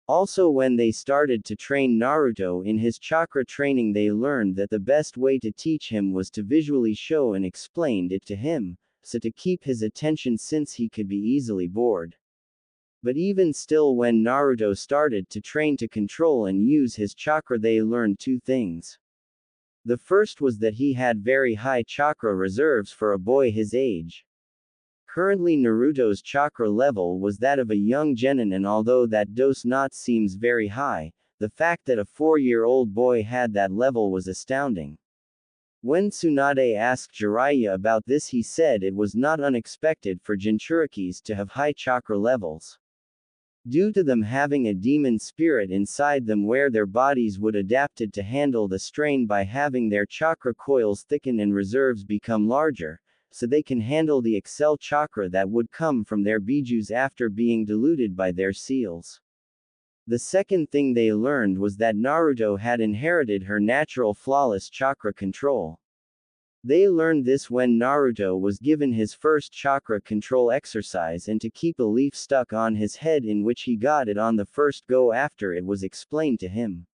Also, when they started to train Naruto in his chakra training, they learned that the best way to teach him was to visually show and explain it to him, so to keep his attention since he could be easily bored. But even still, when Naruto started to train to control and use his chakra, they learned 2 things. The first was that he had very high chakra reserves for a boy his age. Currently Naruto's chakra level was that of a young genin, and although that does not seems very high, the fact that a 4-year-old boy had that level was astounding. When Tsunade asked Jiraiya about this, he said it was not unexpected for Jinchurikis to have high chakra levels. Due to them having a demon spirit inside them where their bodies would adapted to handle the strain by having their chakra coils thicken and reserves become larger, so they can handle the Excel chakra that would come from their bijus after being diluted by their seals. The second thing they learned was that Naruto had inherited her natural flawless chakra control. They learned this when Naruto was given his first chakra control exercise and to keep a leaf stuck on his head, in which he got it on the first go after it was explained to him.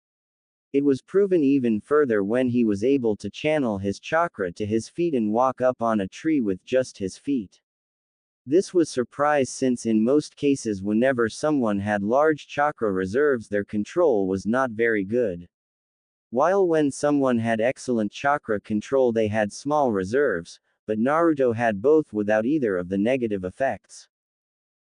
It was proven even further when he was able to channel his chakra to his feet and walk up on a tree with just his feet. This was surprise since in most cases whenever someone had large chakra reserves their control was not very good. While when someone had excellent chakra control they had small reserves, but Naruto had both without either of the negative effects.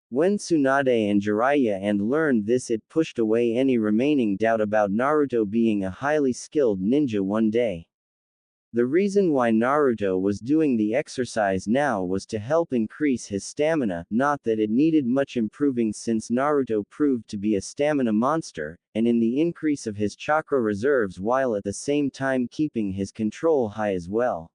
When Tsunade and Jiraiya learned this, it pushed away any remaining doubt about Naruto being a highly skilled ninja one day. The reason why Naruto was doing the exercise now was to help increase his stamina, not that it needed much improving since Naruto proved to be a stamina monster, and in the increase of his chakra reserves while at the same time keeping his control high as well.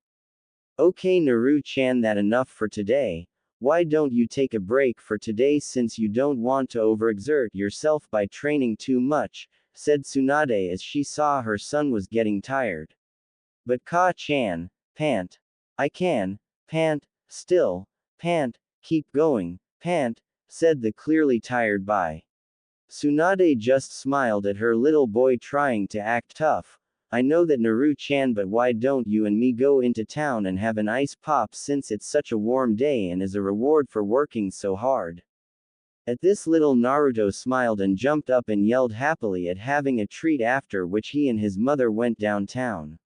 Okay Naru-chan, that enough for today. Why don't you take a break for today since you don't want to overexert yourself by training too much, said Tsunade as she saw her son was getting tired. But Ka-chan, pant. I can, pant, still, pant, keep going, pant, said the clearly tired boy. Tsunade just smiled at her little boy trying to act tough. I know that Naru-chan, but why don't you and me go into town and have an ice pop since it's such a warm day and as a reward for working so hard? At this little Naruto smiled and jumped up and yelled happily at having a treat, after which he and his mother went downtown.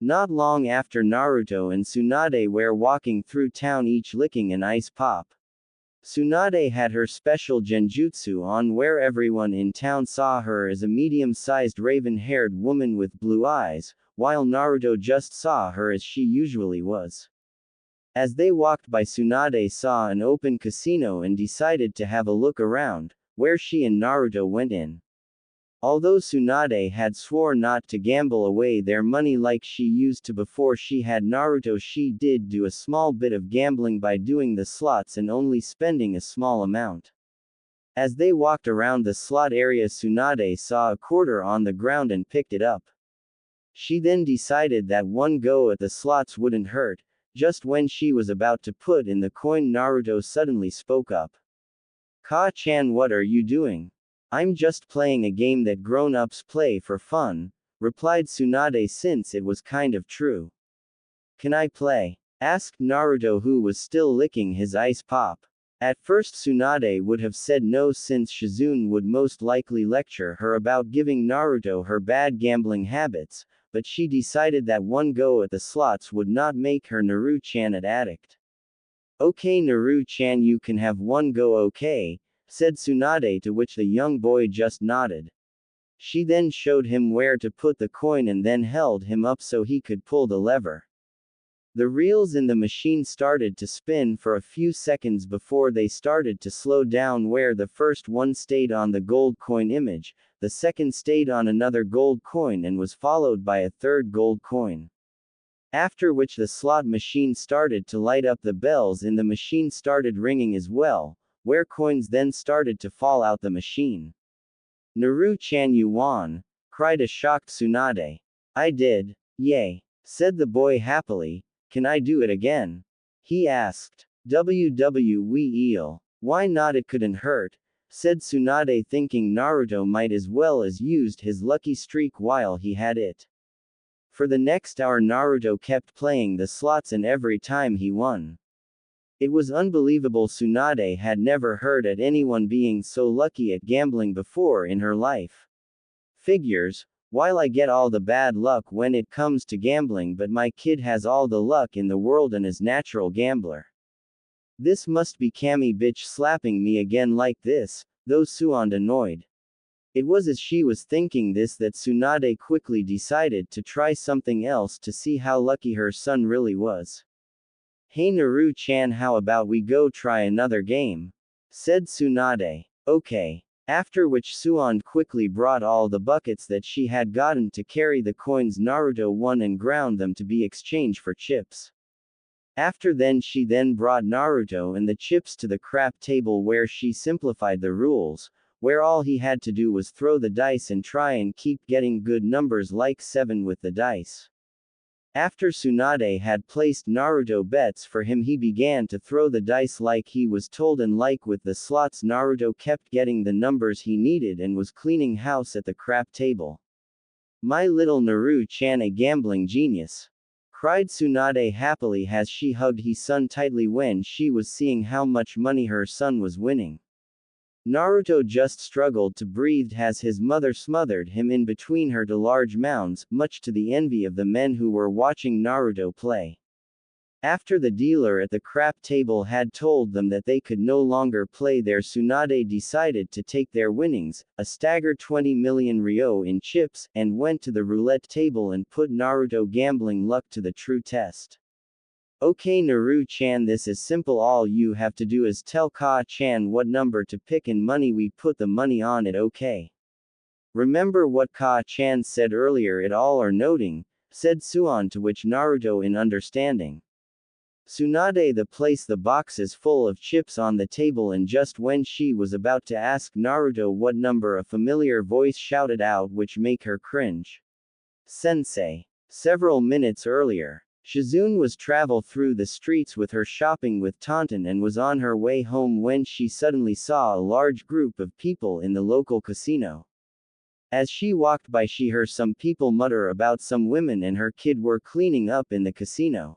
Not long after, Naruto and Tsunade were walking through town each licking an ice pop. Tsunade had her special genjutsu on where everyone in town saw her as a medium-sized raven-haired woman with blue eyes, while Naruto just saw her as she usually was. As they walked by, Tsunade saw an open casino and decided to have a look around, where she and Naruto went in. Although Tsunade had swore not to gamble away their money like she used to before she had Naruto, she did do a small bit of gambling by doing the slots and only spending a small amount. As they walked around the slot area, Tsunade saw a quarter on the ground and picked it up. She then decided that one go at the slots wouldn't hurt. Just when she was about to put in the coin, Naruto suddenly spoke up. Ka-chan, what are you doing? I'm just playing a game that grown-ups play for fun, replied Tsunade, since it was kind of true. Can I play? Asked Naruto, who was still licking his ice pop. At first Tsunade would have said no since Shizune would most likely lecture her about giving Naruto her bad gambling habits, but she decided that one go at the slots would not make her Naru-chan an addict. Okay Naru-chan, you can have one go, okay, said Tsunade, to which the young boy just nodded. She then showed him where to put the coin and then held him up so he could pull the lever. The reels in the machine started to spin for a few seconds before they started to slow down, where the first one stayed on the gold coin image, the second stayed on another gold coin and was followed by a third gold coin. After which the slot machine started to light up, the bells in the machine started ringing as well, where coins then started to fall out the machine. Naru-chan, you won, cried a shocked Tsunade. I did. Yay, said the boy happily. Can I do it again? He asked. WWE. Why not, it couldn't hurt, said Tsunade, thinking Naruto might as well as used his lucky streak while he had it. For the next hour Naruto kept playing the slots and every time he won. It was unbelievable. Tsunade had never heard at anyone being so lucky at gambling before in her life. Figures, while I get all the bad luck when it comes to gambling, but my kid has all the luck in the world and is natural gambler. This must be Kami bitch slapping me again like this, though Tsunade annoyed. It was as she was thinking this that Tsunade quickly decided to try something else to see how lucky her son really was. Hey Naru-chan, how about we go try another game? Said Tsunade. Okay. After which Tsunade quickly brought all the buckets that she had gotten to carry the coins Naruto won and ground them to be exchanged for chips. After then she then brought Naruto and the chips to the crap table where she simplified the rules, where all he had to do was throw the dice and try and keep getting good numbers like 7 with the dice. After Tsunade had placed Naruto bets for him, he began to throw the dice like he was told, and like with the slots Naruto kept getting the numbers he needed and was cleaning house at the crap table. My little Naru-chan, a gambling genius, cried Tsunade happily as she hugged his son tightly when she was seeing how much money her son was winning. Naruto just struggled to breathe as his mother smothered him in between her two large mounds, much to the envy of the men who were watching Naruto play. After the dealer at the crap table had told them that they could no longer play there, Tsunade decided to take their winnings, a stagger 20 million ryo in chips, and went to the roulette table and put Naruto gambling luck to the true test. Okay Naru-chan, this is simple. All you have to do is tell Ka-chan what number to pick and money we put the money on it, okay? Remember what Ka-chan said earlier, it all or nothing, said Tsunade, to which Naruto in understanding. Tsunade the place the boxes full of chips on the table, and just when she was about to ask Naruto what number, a familiar voice shouted out which make her cringe. Sensei. Several minutes earlier, Shizune was travel through the streets with her shopping with Tonton and was on her way home when she suddenly saw a large group of people in the local casino. As she walked by, she heard some people mutter about some women and her kid were cleaning up in the casino.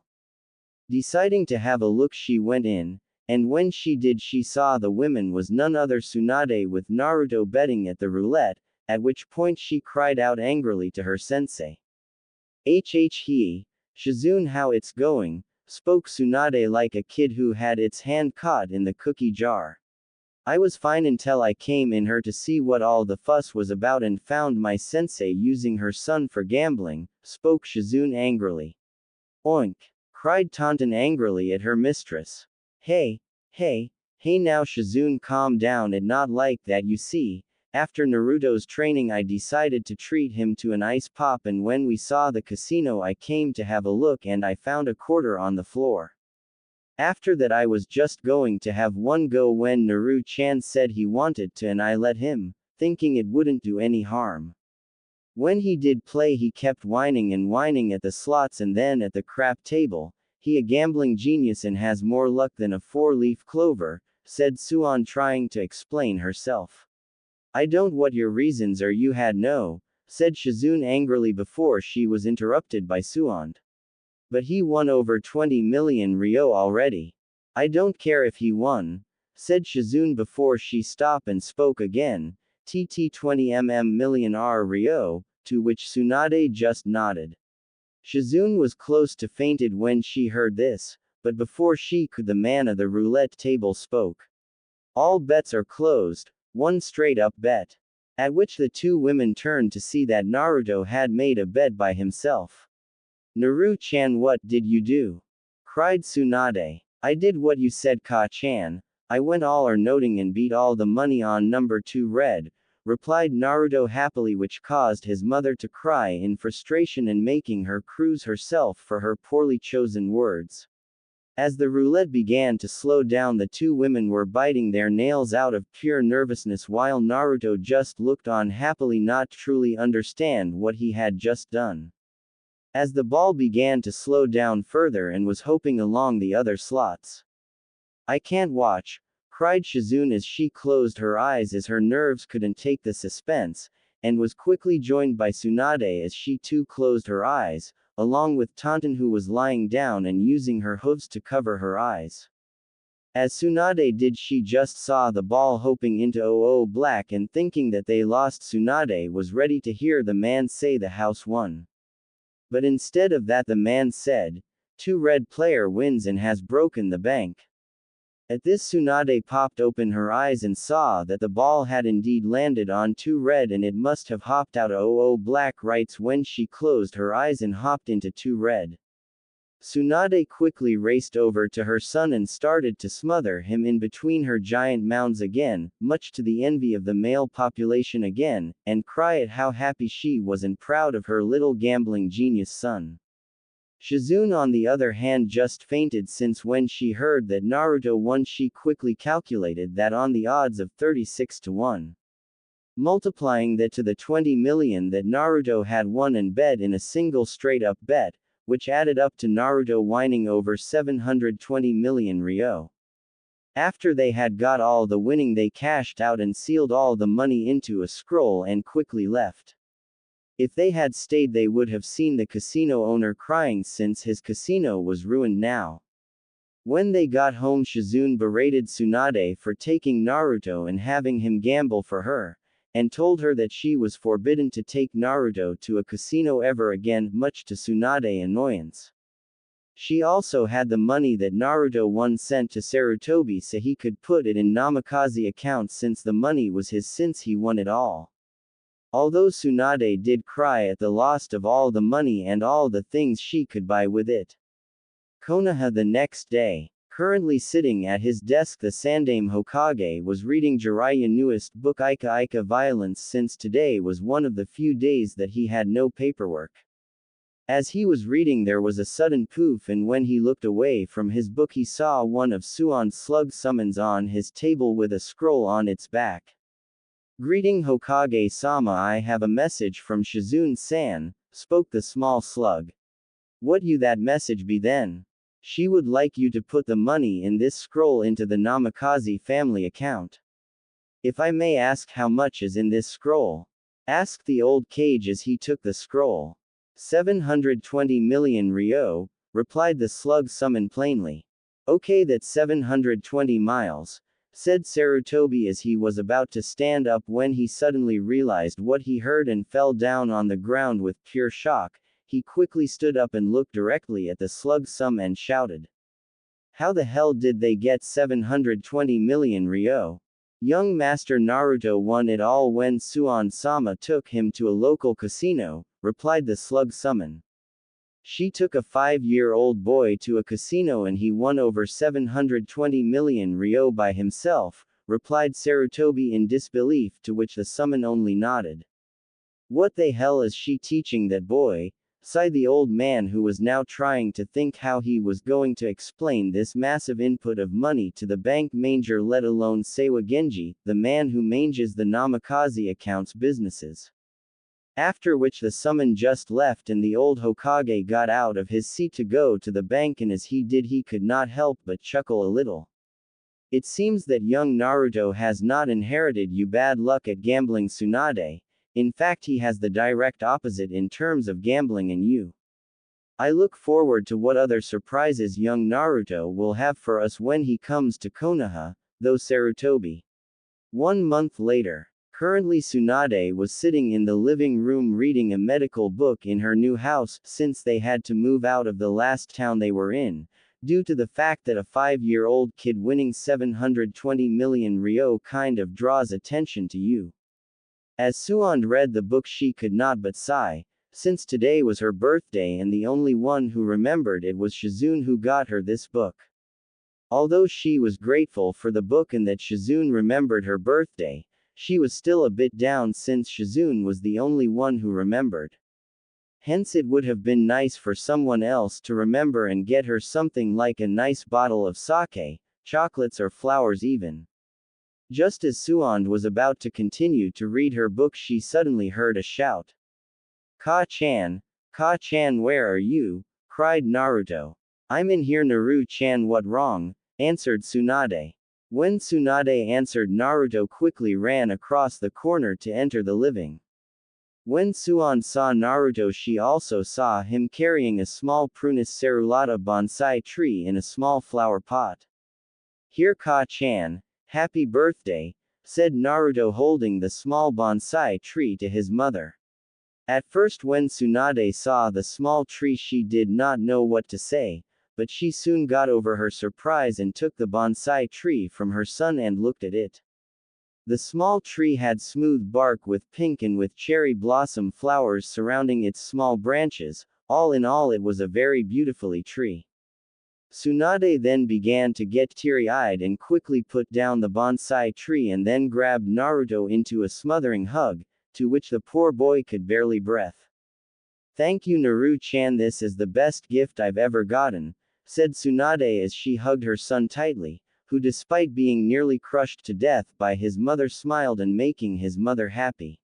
Deciding to have a look, she went in, and when she did, she saw the women was none other Tsunade with Naruto betting at the roulette, at which point she cried out angrily to her sensei. He, Shizune, how it's going, spoke Tsunade like a kid who had its hand caught in the cookie jar. I was fine until I came in here to see what all the fuss was about and found my sensei using her son for gambling, spoke Shizune angrily. Oink! Cried Tonton angrily at her mistress. Hey now Shizune, calm down, it not like that, you see. After Naruto's training I decided to treat him to an ice pop, and when we saw the casino I came to have a look and I found a quarter on the floor. After that I was just going to have one go when Naru-chan said he wanted to, and I let him, thinking it wouldn't do any harm. When he did play he kept whining and whining at the slots and then at the crap table. He a gambling genius and has more luck than a 4-leaf clover, said Tsunade trying to explain herself. I don't what your reasons are, you had no, said Shizune angrily before she was interrupted by Tsunade. But he won over 20 million ryo already. I don't care if he won, said Shizune before she stopped and spoke again, TT 20 million ryo, to which Tsunade just nodded. Shizune was close to fainted when she heard this, but before she could, the man of the roulette table spoke. All bets are closed. One straight up bet. At which the two women turned to see that Naruto had made a bet by himself. Naru-chan, what did you do? Cried Tsunade. I did what you said, Ka-chan. I went all or nothing and beat all the money on number 2 red, replied Naruto happily, which caused his mother to cry in frustration and making her cruise herself for her poorly chosen words. As the roulette began to slow down, the two women were biting their nails out of pure nervousness while Naruto just looked on happily, not truly understand what he had just done. As the ball began to slow down further and was hopping along the other slots. I can't watch, cried Shizune as she closed her eyes as her nerves couldn't take the suspense, and was quickly joined by Tsunade as she too closed her eyes, along with Tonton, who was lying down and using her hooves to cover her eyes. As Tsunade did, she just saw the ball hopping into black, and thinking that they lost, Tsunade was ready to hear the man say the house won. But instead of that, the man said, 2 red player wins and has broken the bank. At this, Tsunade popped open her eyes and saw that the ball had indeed landed on 2 red, and it must have hopped out black rights when she closed her eyes and hopped into 2 red. Tsunade quickly raced over to her son and started to smother him in between her giant mounds again, much to the envy of the male population again, and cry at how happy she was and proud of her little gambling genius son. Shizune on the other hand just fainted, since when she heard that Naruto won she quickly calculated that on the odds of 36 to 1. Multiplying that to the 20 million that Naruto had won and bet in a single straight-up bet, which added up to Naruto winning over 720 million ryo. After they had got all the winning, they cashed out and sealed all the money into a scroll and quickly left. If they had stayed, they would have seen the casino owner crying, since his casino was ruined now. When they got home, Shizune berated Tsunade for taking Naruto and having him gamble for her, and told her that she was forbidden to take Naruto to a casino ever again, much to Tsunade's annoyance. She also had the money that Naruto won sent to Sarutobi so he could put it in Namikaze account, since the money was his since he won it all. Although Tsunade did cry at the loss of all the money and all the things she could buy with it. Konoha the next day. Currently sitting at his desk, the Sandaime Hokage was reading Jiraiya's newest book Ika Ika Violence, since today was one of the few days that he had no paperwork. As he was reading, there was a sudden poof, and when he looked away from his book he saw one of Suon's slug summons on his table with a scroll on its back. "Greeting Hokage-sama, I have a message from Shizune-san," spoke the small slug. "What you that message be then? She would like you to put the money in this scroll into the Namikaze family account. If I may ask, how much is in this scroll?" asked the old cage as he took the scroll. 720 million ryo, replied the slug summon plainly. "Okay, that's 720 miles, said Sarutobi as he was about to stand up, when he suddenly realized what he heard and fell down on the ground with pure shock. He quickly stood up and looked directly at the slug sum and shouted. "How the hell did they get 720 million ryo? Young Master Naruto won it all when Suon-sama took him to a local casino," replied the slug summon. "She took a 5-year-old boy to a casino and he won over 720 million ryo by himself," replied Sarutobi in disbelief, to which the summon only nodded. "What the hell is she teaching that boy?" sighed the old man, who was now trying to think how he was going to explain this massive input of money to the bank manager, let alone Seiwa Genji, the man who manages the Namikaze accounts businesses. After which the summon just left and the old Hokage got out of his seat to go to the bank, and as he did he could not help but chuckle a little. It seems that young Naruto has not inherited you bad luck at gambling, Tsunade. In fact, he has the direct opposite in terms of gambling and you. I look forward to what other surprises young Naruto will have for us when he comes to Konoha, though Sarutobi. 1 month later. Currently Tsunade was sitting in the living room reading a medical book in her new house, since they had to move out of the last town they were in, due to the fact that a 5-year-old kid winning 720 million ryo kind of draws attention to you. As Suon read the book she could not but sigh, since today was her birthday and the only one who remembered it was Shizune, who got her this book. Although she was grateful for the book and that Shizune remembered her birthday, she was still a bit down since Shizune was the only one who remembered. Hence it would have been nice for someone else to remember and get her something like a nice bottle of sake, chocolates or flowers even. Just as Suon was about to continue to read her book, she suddenly heard a shout. Ka-chan, where are you?" cried Naruto. "I'm in here, Naru-chan, what wrong?" answered Tsunade. When Tsunade answered, Naruto quickly ran across the corner to enter the living. When Suon saw Naruto, she also saw him carrying a small Prunus cerulata bonsai tree in a small flower pot. "Here, Ka-chan, happy birthday," said Naruto, holding the small bonsai tree to his mother. At first, when Tsunade saw the small tree, she did not know what to say, but she soon got over her surprise and took the bonsai tree from her son and looked at it. The small tree had smooth bark with pink and with cherry blossom flowers surrounding its small branches, All in all, it was a very beautifully tree. Tsunade then began to get teary-eyed and quickly put down the bonsai tree and then grabbed Naruto into a smothering hug, to which the poor boy could barely breath. "Thank you, Naru-chan, this is the best gift I've ever gotten," said Tsunade as she hugged her son tightly, who despite being nearly crushed to death by his mother smiled and making his mother happy.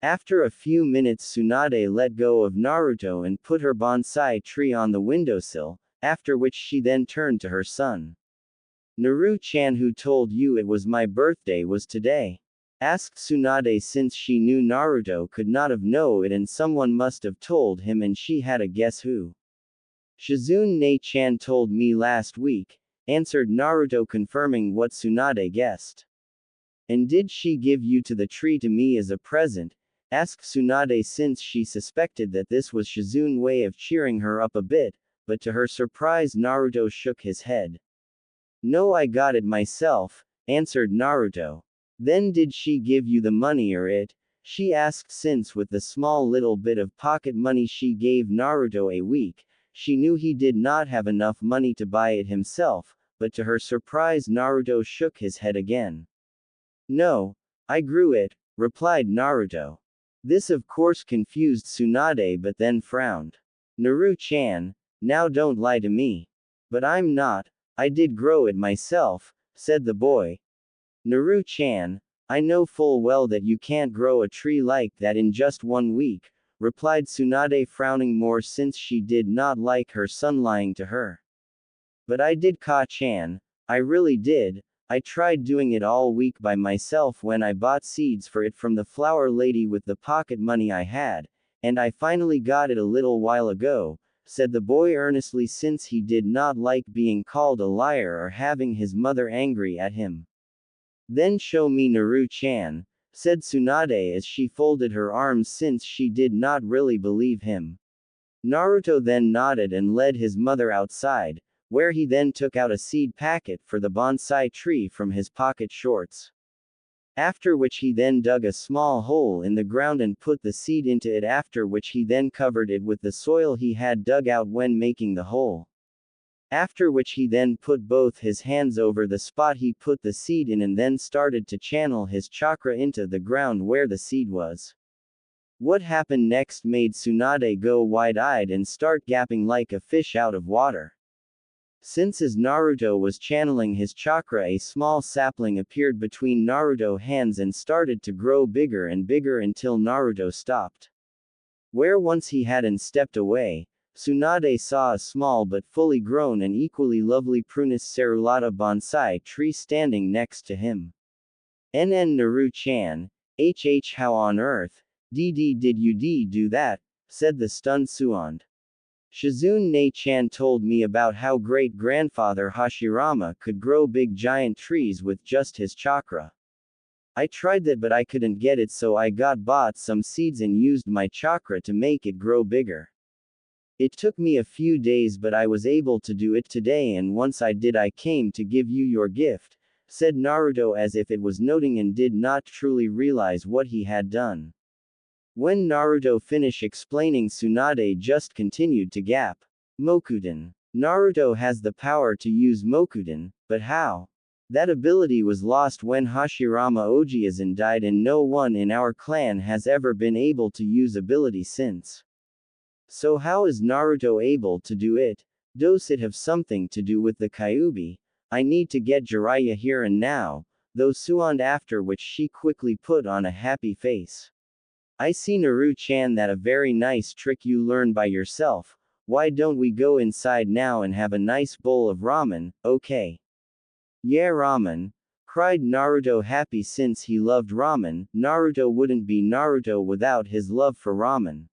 After a few minutes, Tsunade let go of Naruto and put her bonsai tree on the windowsill, after which she then turned to her son. "Naru-chan, who told you it was my birthday was today?" asked Tsunade, since she knew Naruto could not have known it and someone must have told him and she had a guess who. "Shizune-chan told me last week," answered Naruto, confirming what Tsunade guessed. "And did she give you to the tree to me as a present?" asked Tsunade, since she suspected that this was Shizune's way of cheering her up a bit, but to her surprise Naruto shook his head. "No, I got it myself," answered Naruto. "Then did she give you the money or it?" she asked, since with the small little bit of pocket money she gave Naruto a week, she knew he did not have enough money to buy it himself, but to her surprise Naruto shook his head again. "No, I grew it," replied Naruto. This of course confused Tsunade, but then frowned. "Naru-chan, now don't lie to me." "But I'm not, I did grow it myself," said the boy. "Naru-chan, I know full well that you can't grow a tree like that in just 1 week," replied Tsunade, frowning more since she did not like her son lying to her. "But I did, Ka-chan, I really did. I tried doing it all week by myself when I bought seeds for it from the flower lady with the pocket money I had, and I finally got it a little while ago," said the boy earnestly, since he did not like being called a liar or having his mother angry at him. "Then show me, Naru-chan," said Tsunade as she folded her arms, since she did not really believe him. Naruto then nodded and led his mother outside, where he then took out a seed packet for the bonsai tree from his pocket shorts. After which he then dug a small hole in the ground and put the seed into it, after which he then covered it with the soil he had dug out when making the hole. After which he then put both his hands over the spot he put the seed in and then started to channel his chakra into the ground where the seed was. What happened next made Tsunade go wide-eyed and start gasping like a fish out of water. Since as Naruto was channeling his chakra, a small sapling appeared between Naruto's hands and started to grow bigger and bigger until Naruto stopped. Where once he hadn't stepped away, Tsunade saw a small but fully grown and equally lovely Prunus cerulata bonsai tree standing next to him. "NN Naru-chan, HH, how on earth, DD did you do that?" said the stunned Tsunade. "Shizune-chan told me about how great-grandfather Hashirama could grow big giant trees with just his chakra. I tried that, but I couldn't get it, so I bought some seeds and used my chakra to make it grow bigger. It took me a few days, but I was able to do it today, and once I did, I came to give you your gift," said Naruto, as if it was noting and did not truly realize what he had done. When Naruto finished explaining, Tsunade just continued to gasp. "Mokuden. Naruto has the power to use Mokuden, but how? That ability was lost when Hashirama Ojiazan died, and no one in our clan has ever been able to use ability since. So how is Naruto able to do it? Does it have something to do with the Kyuubi? I need to get Jiraiya here and now," though Tsunade, after which she quickly put on a happy face. "I see, Naru-chan, that a very nice trick you learned by yourself. Why don't we go inside now and have a nice bowl of ramen, okay?" "Yeah, ramen," cried Naruto, happy since he loved ramen. Naruto wouldn't be Naruto without his love for ramen.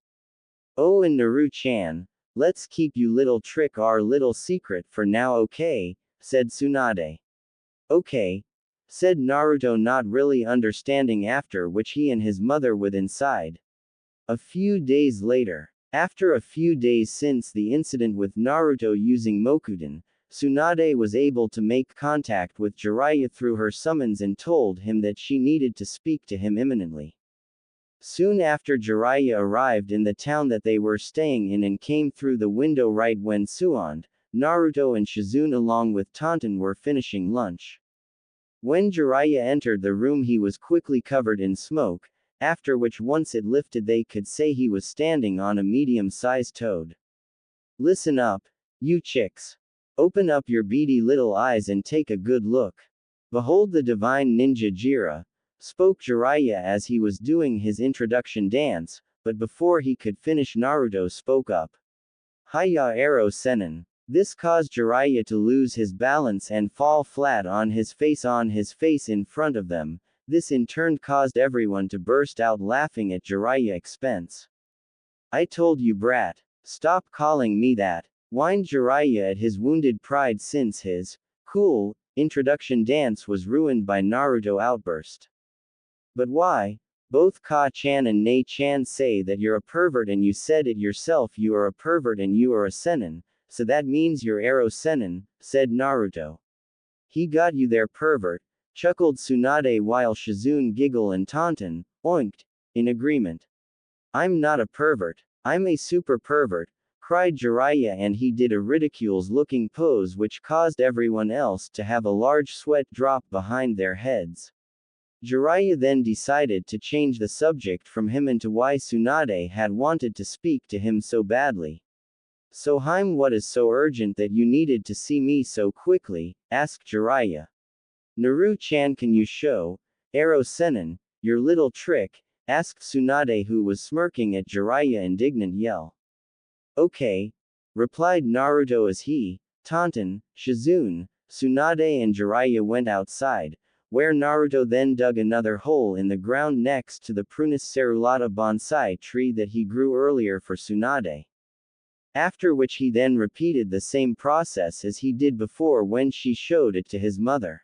"Oh, and Naru-chan, let's keep you little trick our little secret for now, okay?" said Tsunade. "Okay," said Naruto, not really understanding, after which he and his mother went inside. A few days later. After a few days since the incident with Naruto using Mokuden, Tsunade was able to make contact with Jiraiya through her summons and told him that she needed to speak to him imminently. Soon after Jiraiya arrived in the town that they were staying in and came through the window right when Tsunade, Naruto and Shizune along with Tonton were finishing lunch. When Jiraiya entered the room he was quickly covered in smoke, after which once it lifted they could say he was standing on a medium-sized toad. Listen up, you chicks. Open up your beady little eyes and take a good look. Behold the divine ninja Jiraiya, spoke Jiraiya as he was doing his introduction dance, but before he could finish Naruto spoke up. Hiya Arrow Senin. This caused Jiraiya to lose his balance and fall flat on his face in front of them. This in turn caused everyone to burst out laughing at Jiraiya's expense. I told you brat. Stop calling me that, whined Jiraiya at his wounded pride since his cool introduction dance was ruined by Naruto outburst. But why? Both Ka-chan and Nei-chan say that you're a pervert and you said it yourself you are a pervert and you are a senin, so that means you're Arrow Senin, said Naruto. He got you there pervert, chuckled Tsunade while Shizune giggled and Tonton, oinked, in agreement. I'm not a pervert, I'm a super pervert, cried Jiraiya and he did a ridiculous-looking pose which caused everyone else to have a large sweat drop behind their heads. Jiraiya then decided to change the subject from him into why Tsunade had wanted to speak to him so badly. So Heim, what is so urgent that you needed to see me so quickly? Asked Jiraiya. Naru-chan, can you show Arrow Senin your little trick? Asked Tsunade, who was smirking at Jiraiya indignant yell. Okay, replied Naruto as he, Tonton, Shizune, Tsunade and Jiraiya went outside, where Naruto then dug another hole in the ground next to the Prunus cerulata bonsai tree that he grew earlier for Tsunade. After which he then repeated the same process as he did before when she showed it to his mother.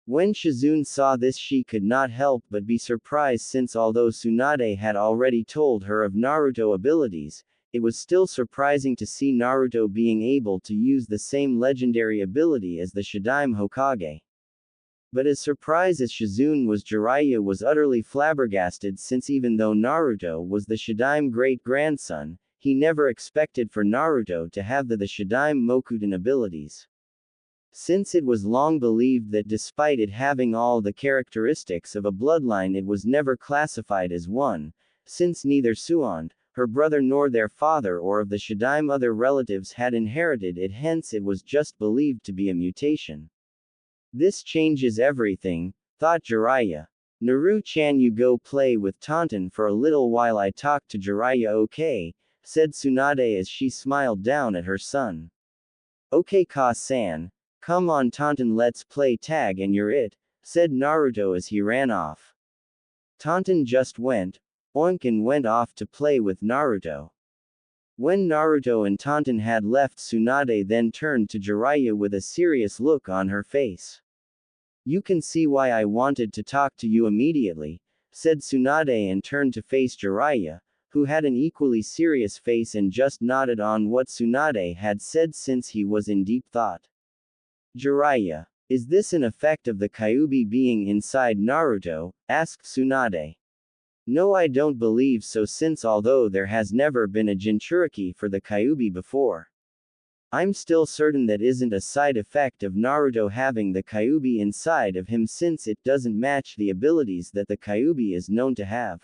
When Shizune saw this she could not help but be surprised since although Tsunade had already told her of Naruto abilities, it was still surprising to see Naruto being able to use the same legendary ability as the Shadaime Hokage. But as surprised as Shizune was, Jiraiya was utterly flabbergasted since even though Naruto was the Shadaime great-grandson, he never expected for Naruto to have the Shadaime Mokuten abilities. Since it was long believed that despite it having all the characteristics of a bloodline it was never classified as one, since neither Tsunade, her brother nor their father or of the Shadaime other relatives had inherited it, hence it was just believed to be a mutation. This changes everything, thought Jiraiya. Naru-chan, you go play with Tonton for a little while I talk to Jiraiya. Okay, said Tsunade as she smiled down at her son. Okay Ka-san, come on Tonton, let's play tag and you're it, said Naruto as he ran off. Tonton just went, oink, and went off to play with Naruto. When Naruto and Tonton had left, Tsunade then turned to Jiraiya with a serious look on her face. You can see why I wanted to talk to you immediately, said Tsunade and turned to face Jiraiya, who had an equally serious face and just nodded on what Tsunade had said since he was in deep thought. Jiraiya, is this an effect of the Kyuubi being inside Naruto? Asked Tsunade. No, I don't believe so, since although there has never been a Jinchuriki for the Kyuubi before, I'm still certain that isn't a side effect of Naruto having the Kyuubi inside of him, since it doesn't match the abilities that the Kyuubi is known to have.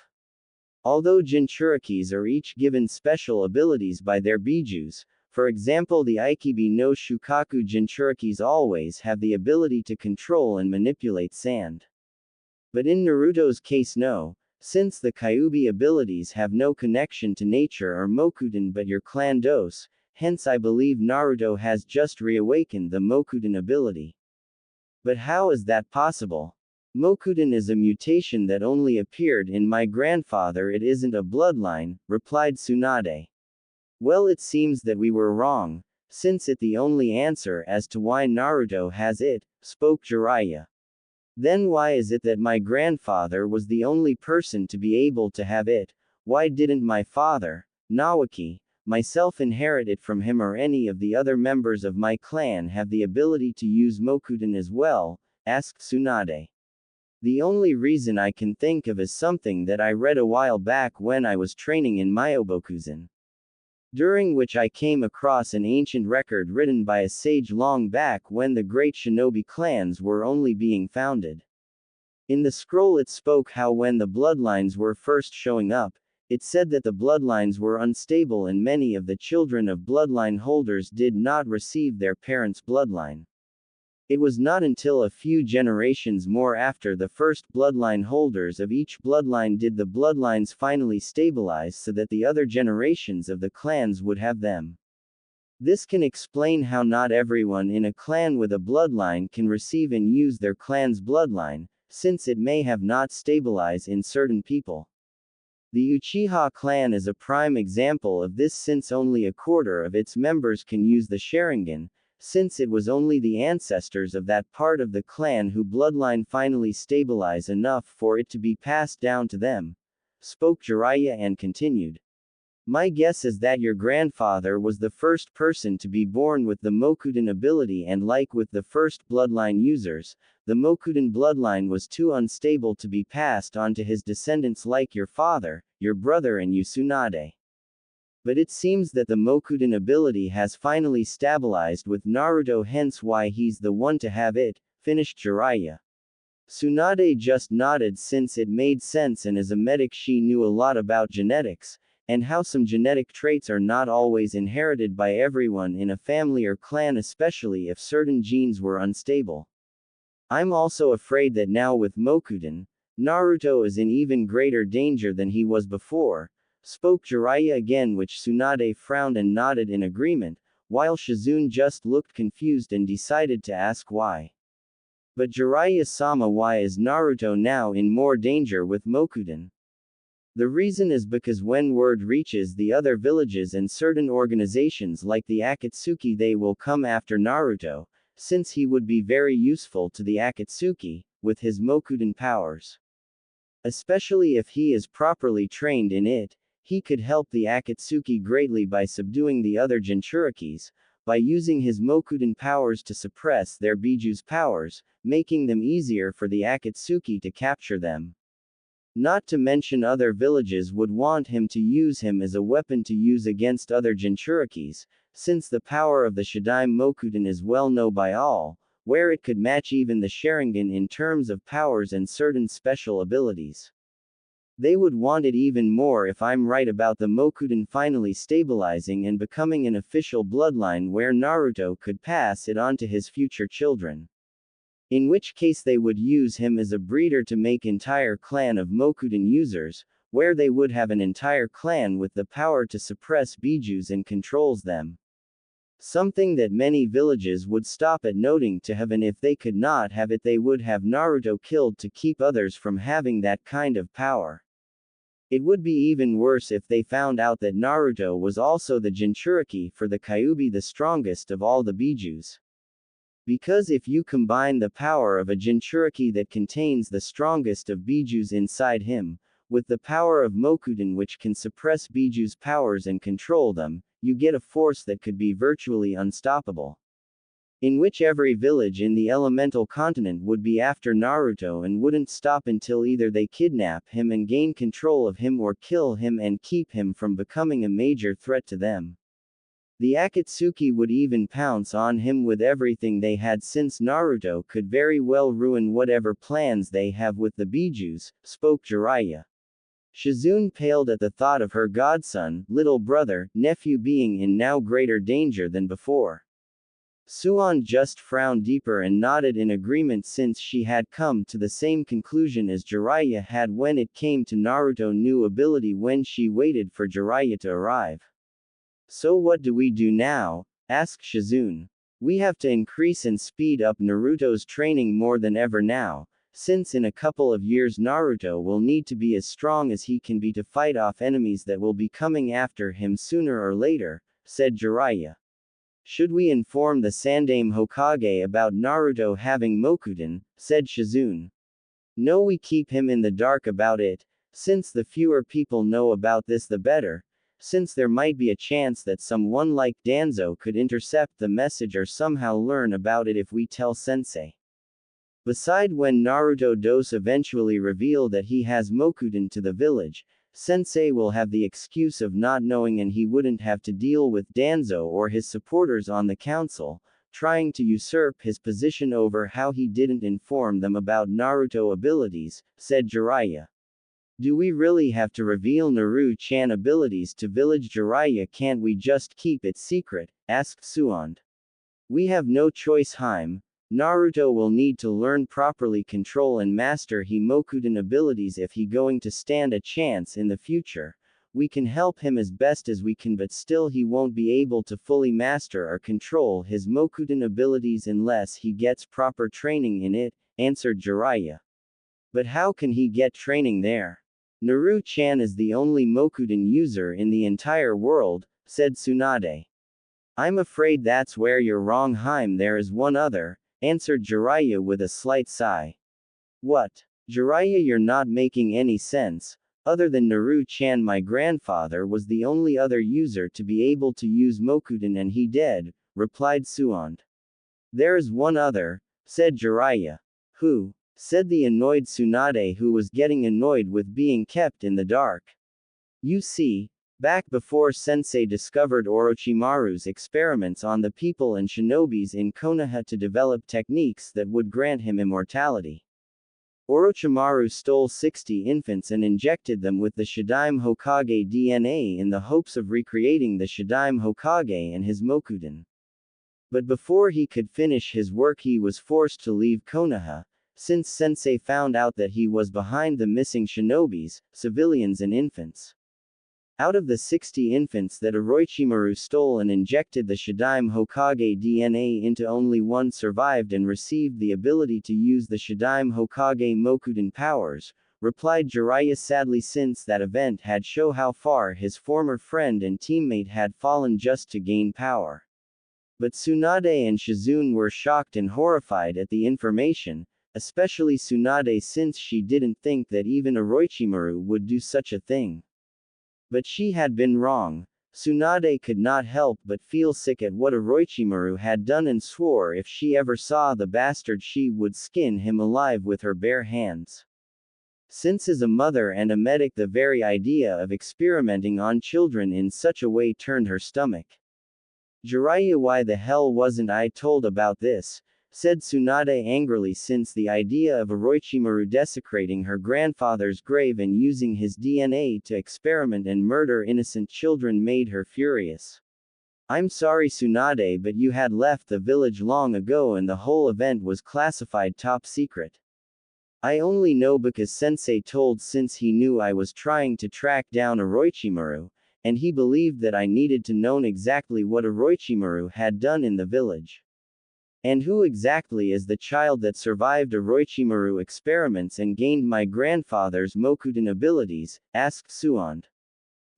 Although Jinchurikis are each given special abilities by their bijus, for example the Ikibi no Shukaku Jinchurikis always have the ability to control and manipulate sand. But in Naruto's case no, since the Kyuubi abilities have no connection to nature or Mokuten but your clan dos, hence I believe Naruto has just reawakened the Mokuten ability. But how is that possible? Mokuten is a mutation that only appeared in my grandfather, it isn't a bloodline, replied Tsunade. Well, it seems that we were wrong, since it the only answer as to why Naruto has it, spoke Jiraiya. Then why is it that my grandfather was the only person to be able to have it? Why didn't my father, Nawaki, myself inherit it from him, or any of the other members of my clan have the ability to use Mokuten as well? Asked Tsunade. The only reason I can think of is something that I read a while back when I was training in Myobokuzen. During which I came across an ancient record written by a sage long back when the great shinobi clans were only being founded. In the scroll it spoke how when the bloodlines were first showing up, it said that the bloodlines were unstable and many of the children of bloodline holders did not receive their parents' bloodline. It was not until a few generations more after the first bloodline holders of each bloodline did the bloodlines finally stabilize so that the other generations of the clans would have them. This can explain how not everyone in a clan with a bloodline can receive and use their clan's bloodline, since it may have not stabilized in certain people. The Uchiha clan is a prime example of this since only a quarter of its members can use the Sharingan, since it was only the ancestors of that part of the clan who bloodline finally stabilize enough for it to be passed down to them, spoke Jiraiya and continued. My guess is that your grandfather was the first person to be born with the Mokudan ability, and like with the first bloodline users, the Mokudan bloodline was too unstable to be passed on to his descendants like your father, your brother and you Tsunade. But it seems that the Mokudan ability has finally stabilized with Naruto, hence why he's the one to have it, finished Jiraiya. Tsunade just nodded since it made sense, and as a medic she knew a lot about genetics, and how some genetic traits are not always inherited by everyone in a family or clan, especially if certain genes were unstable. I'm also afraid that now with Mokudan, Naruto is in even greater danger than he was before, spoke Jiraiya again, which Tsunade frowned and nodded in agreement, while Shizune just looked confused and decided to ask why. But Jiraiya-sama, why is Naruto now in more danger with Mokudan? The reason is because when word reaches the other villages and certain organizations like the Akatsuki, they will come after Naruto, since he would be very useful to the Akatsuki, with his Mokudan powers. Especially if he is properly trained in it, he could help the Akatsuki greatly by subduing the other Jinchurikis, by using his Mokudan powers to suppress their Biju's powers, making them easier for the Akatsuki to capture them. Not to mention other villages would want him to use him as a weapon to use against other Jinchurikis, since the power of the Shadaime Mokudan is well known by all, where it could match even the Sharingan in terms of powers and certain special abilities. They would want it even more if I'm right about the Mokudan finally stabilizing and becoming an official bloodline where Naruto could pass it on to his future children. In which case they would use him as a breeder to make entire clan of Mokudan users, where they would have an entire clan with the power to suppress Bijus and controls them. Something that many villages would stop at noting to have, and if they could not have it they would have Naruto killed to keep others from having that kind of power. It would be even worse if they found out that Naruto was also the Jinchuriki for the Kyuubi, the strongest of all the Bijus. Because if you combine the power of a Jinchuriki that contains the strongest of Bijus inside him, with the power of Mokudan which can suppress Biju's powers and control them, you get a force that could be virtually unstoppable. In which every village in the elemental continent would be after Naruto and wouldn't stop until either they kidnap him and gain control of him or kill him and keep him from becoming a major threat to them. The Akatsuki would even pounce on him with everything they had, since Naruto could very well ruin whatever plans they have with the Bijus, spoke Jiraiya. Shizune paled at the thought of her godson, little brother, nephew being in now greater danger than before. Suan just frowned deeper and nodded in agreement, since she had come to the same conclusion as Jiraiya had when it came to Naruto's new ability when she waited for Jiraiya to arrive. So what do we do now? Asked Shizune. We have to increase and speed up Naruto's training more than ever now, since in a couple of years Naruto will need to be as strong as he can be to fight off enemies that will be coming after him sooner or later, said Jiraiya. Should we inform the Sandaime Hokage about Naruto having Mokudan? Said Shizune. No, we keep him in the dark about it, since the fewer people know about this the better, since there might be a chance that someone like Danzo could intercept the message or somehow learn about it if we tell Sensei. Beside when Naruto does eventually reveal that he has Mokuden to the village, Sensei will have the excuse of not knowing and he wouldn't have to deal with Danzo or his supporters on the council, trying to usurp his position over how he didn't inform them about Naruto abilities, said Jiraiya. Do we really have to reveal Naru-chan abilities to village Jiraiya? Can't we just keep it secret? Asked Tsunade. We have no choice, Heim. Naruto will need to learn properly control and master Himokuden abilities if he going to stand a chance in the future. We can help him as best as we can, but still he won't be able to fully master or control his Mokuden abilities unless he gets proper training in it, answered Jiraiya. But how can he get training there? Naru-chan is the only Mokuden user in the entire world, said Tsunade. I'm afraid that's where you're wrong, Heim. There is one other, answered Jiraiya with a slight sigh. What? Jiraiya, you're not making any sense. Other than Naru-chan, my grandfather was the only other user to be able to use Mokuden and he dead, replied Tsunade. There is one other, said Jiraiya. Who? Said the annoyed Tsunade, who was getting annoyed with being kept in the dark. You see, back before Sensei discovered Orochimaru's experiments on the people and shinobis in Konoha to develop techniques that would grant him immortality. Orochimaru stole 60 infants and injected them with the Shadaime Hokage DNA in the hopes of recreating the Shadaime Hokage and his Mokuden. But before he could finish his work he was forced to leave Konoha, since Sensei found out that he was behind the missing shinobis, civilians and infants. Out of the 60 infants that Orochimaru stole and injected the Shadaime Hokage DNA into, only one survived and received the ability to use the Shadaime Hokage Mokuden powers, replied Jiraiya sadly, since that event had shown how far his former friend and teammate had fallen just to gain power. But Tsunade and Shizune were shocked and horrified at the information, especially Tsunade, since she didn't think that even Orochimaru would do such a thing. But she had been wrong. Tsunade could not help but feel sick at what Orochimaru had done and swore if she ever saw the bastard she would skin him alive with her bare hands. Since as a mother and a medic, the very idea of experimenting on children in such a way turned her stomach. Jiraiya, why the hell wasn't I told about this? Said Tsunade angrily, since the idea of Orochimaru desecrating her grandfather's grave and using his DNA to experiment and murder innocent children made her furious. I'm sorry, Tsunade, but you had left the village long ago and the whole event was classified top secret. I only know because Sensei told, since he knew I was trying to track down Orochimaru, and he believed that I needed to know exactly what Orochimaru had done in the village. And who exactly is the child that survived Orochimaru experiments and gained my grandfather's Mokuden abilities? Asked Tsunade.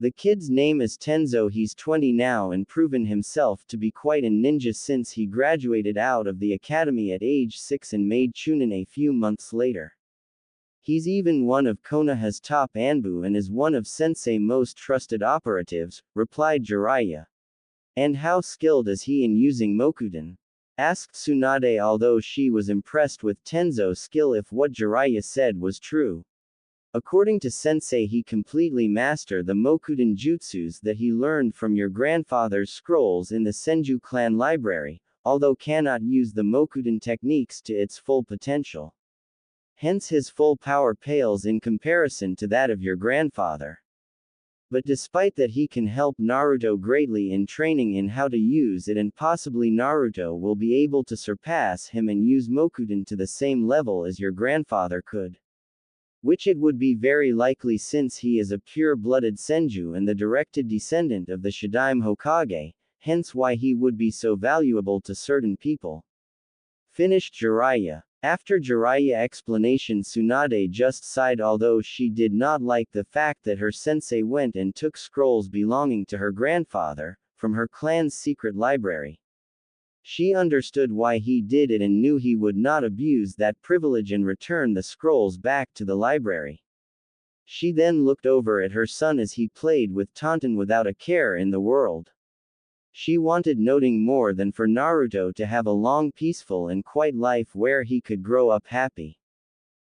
The kid's name is Tenzo. He's 20 now and proven himself to be quite a ninja since he graduated out of the academy at age 6 and made Chunin a few months later. He's even one of Konoha's top Anbu and is one of Sensei's most trusted operatives, replied Jiraiya. And how skilled is he in using Mokuden? Asked Tsunade, although she was impressed with Tenzo's skill if what Jiraiya said was true. According to Sensei, he completely mastered the Mokuden jutsus that he learned from your grandfather's scrolls in the Senju clan library, although cannot use the Mokuden techniques to its full potential. Hence his full power pales in comparison to that of your grandfather. But despite that, he can help Naruto greatly in training in how to use it, and possibly Naruto will be able to surpass him and use Mokuden to the same level as your grandfather could. Which it would be very likely, since he is a pure-blooded Senju and the directed descendant of the Shadaime Hokage, hence why he would be so valuable to certain people. Finished Jiraiya. After Jiraiya's explanation, Tsunade just sighed, although she did not like the fact that her sensei went and took scrolls belonging to her grandfather from her clan's secret library. She understood why he did it and knew he would not abuse that privilege and return the scrolls back to the library. She then looked over at her son as he played with Tauntaun without a care in the world. She wanted nothing more than for Naruto to have a long, peaceful, and quiet life where he could grow up happy.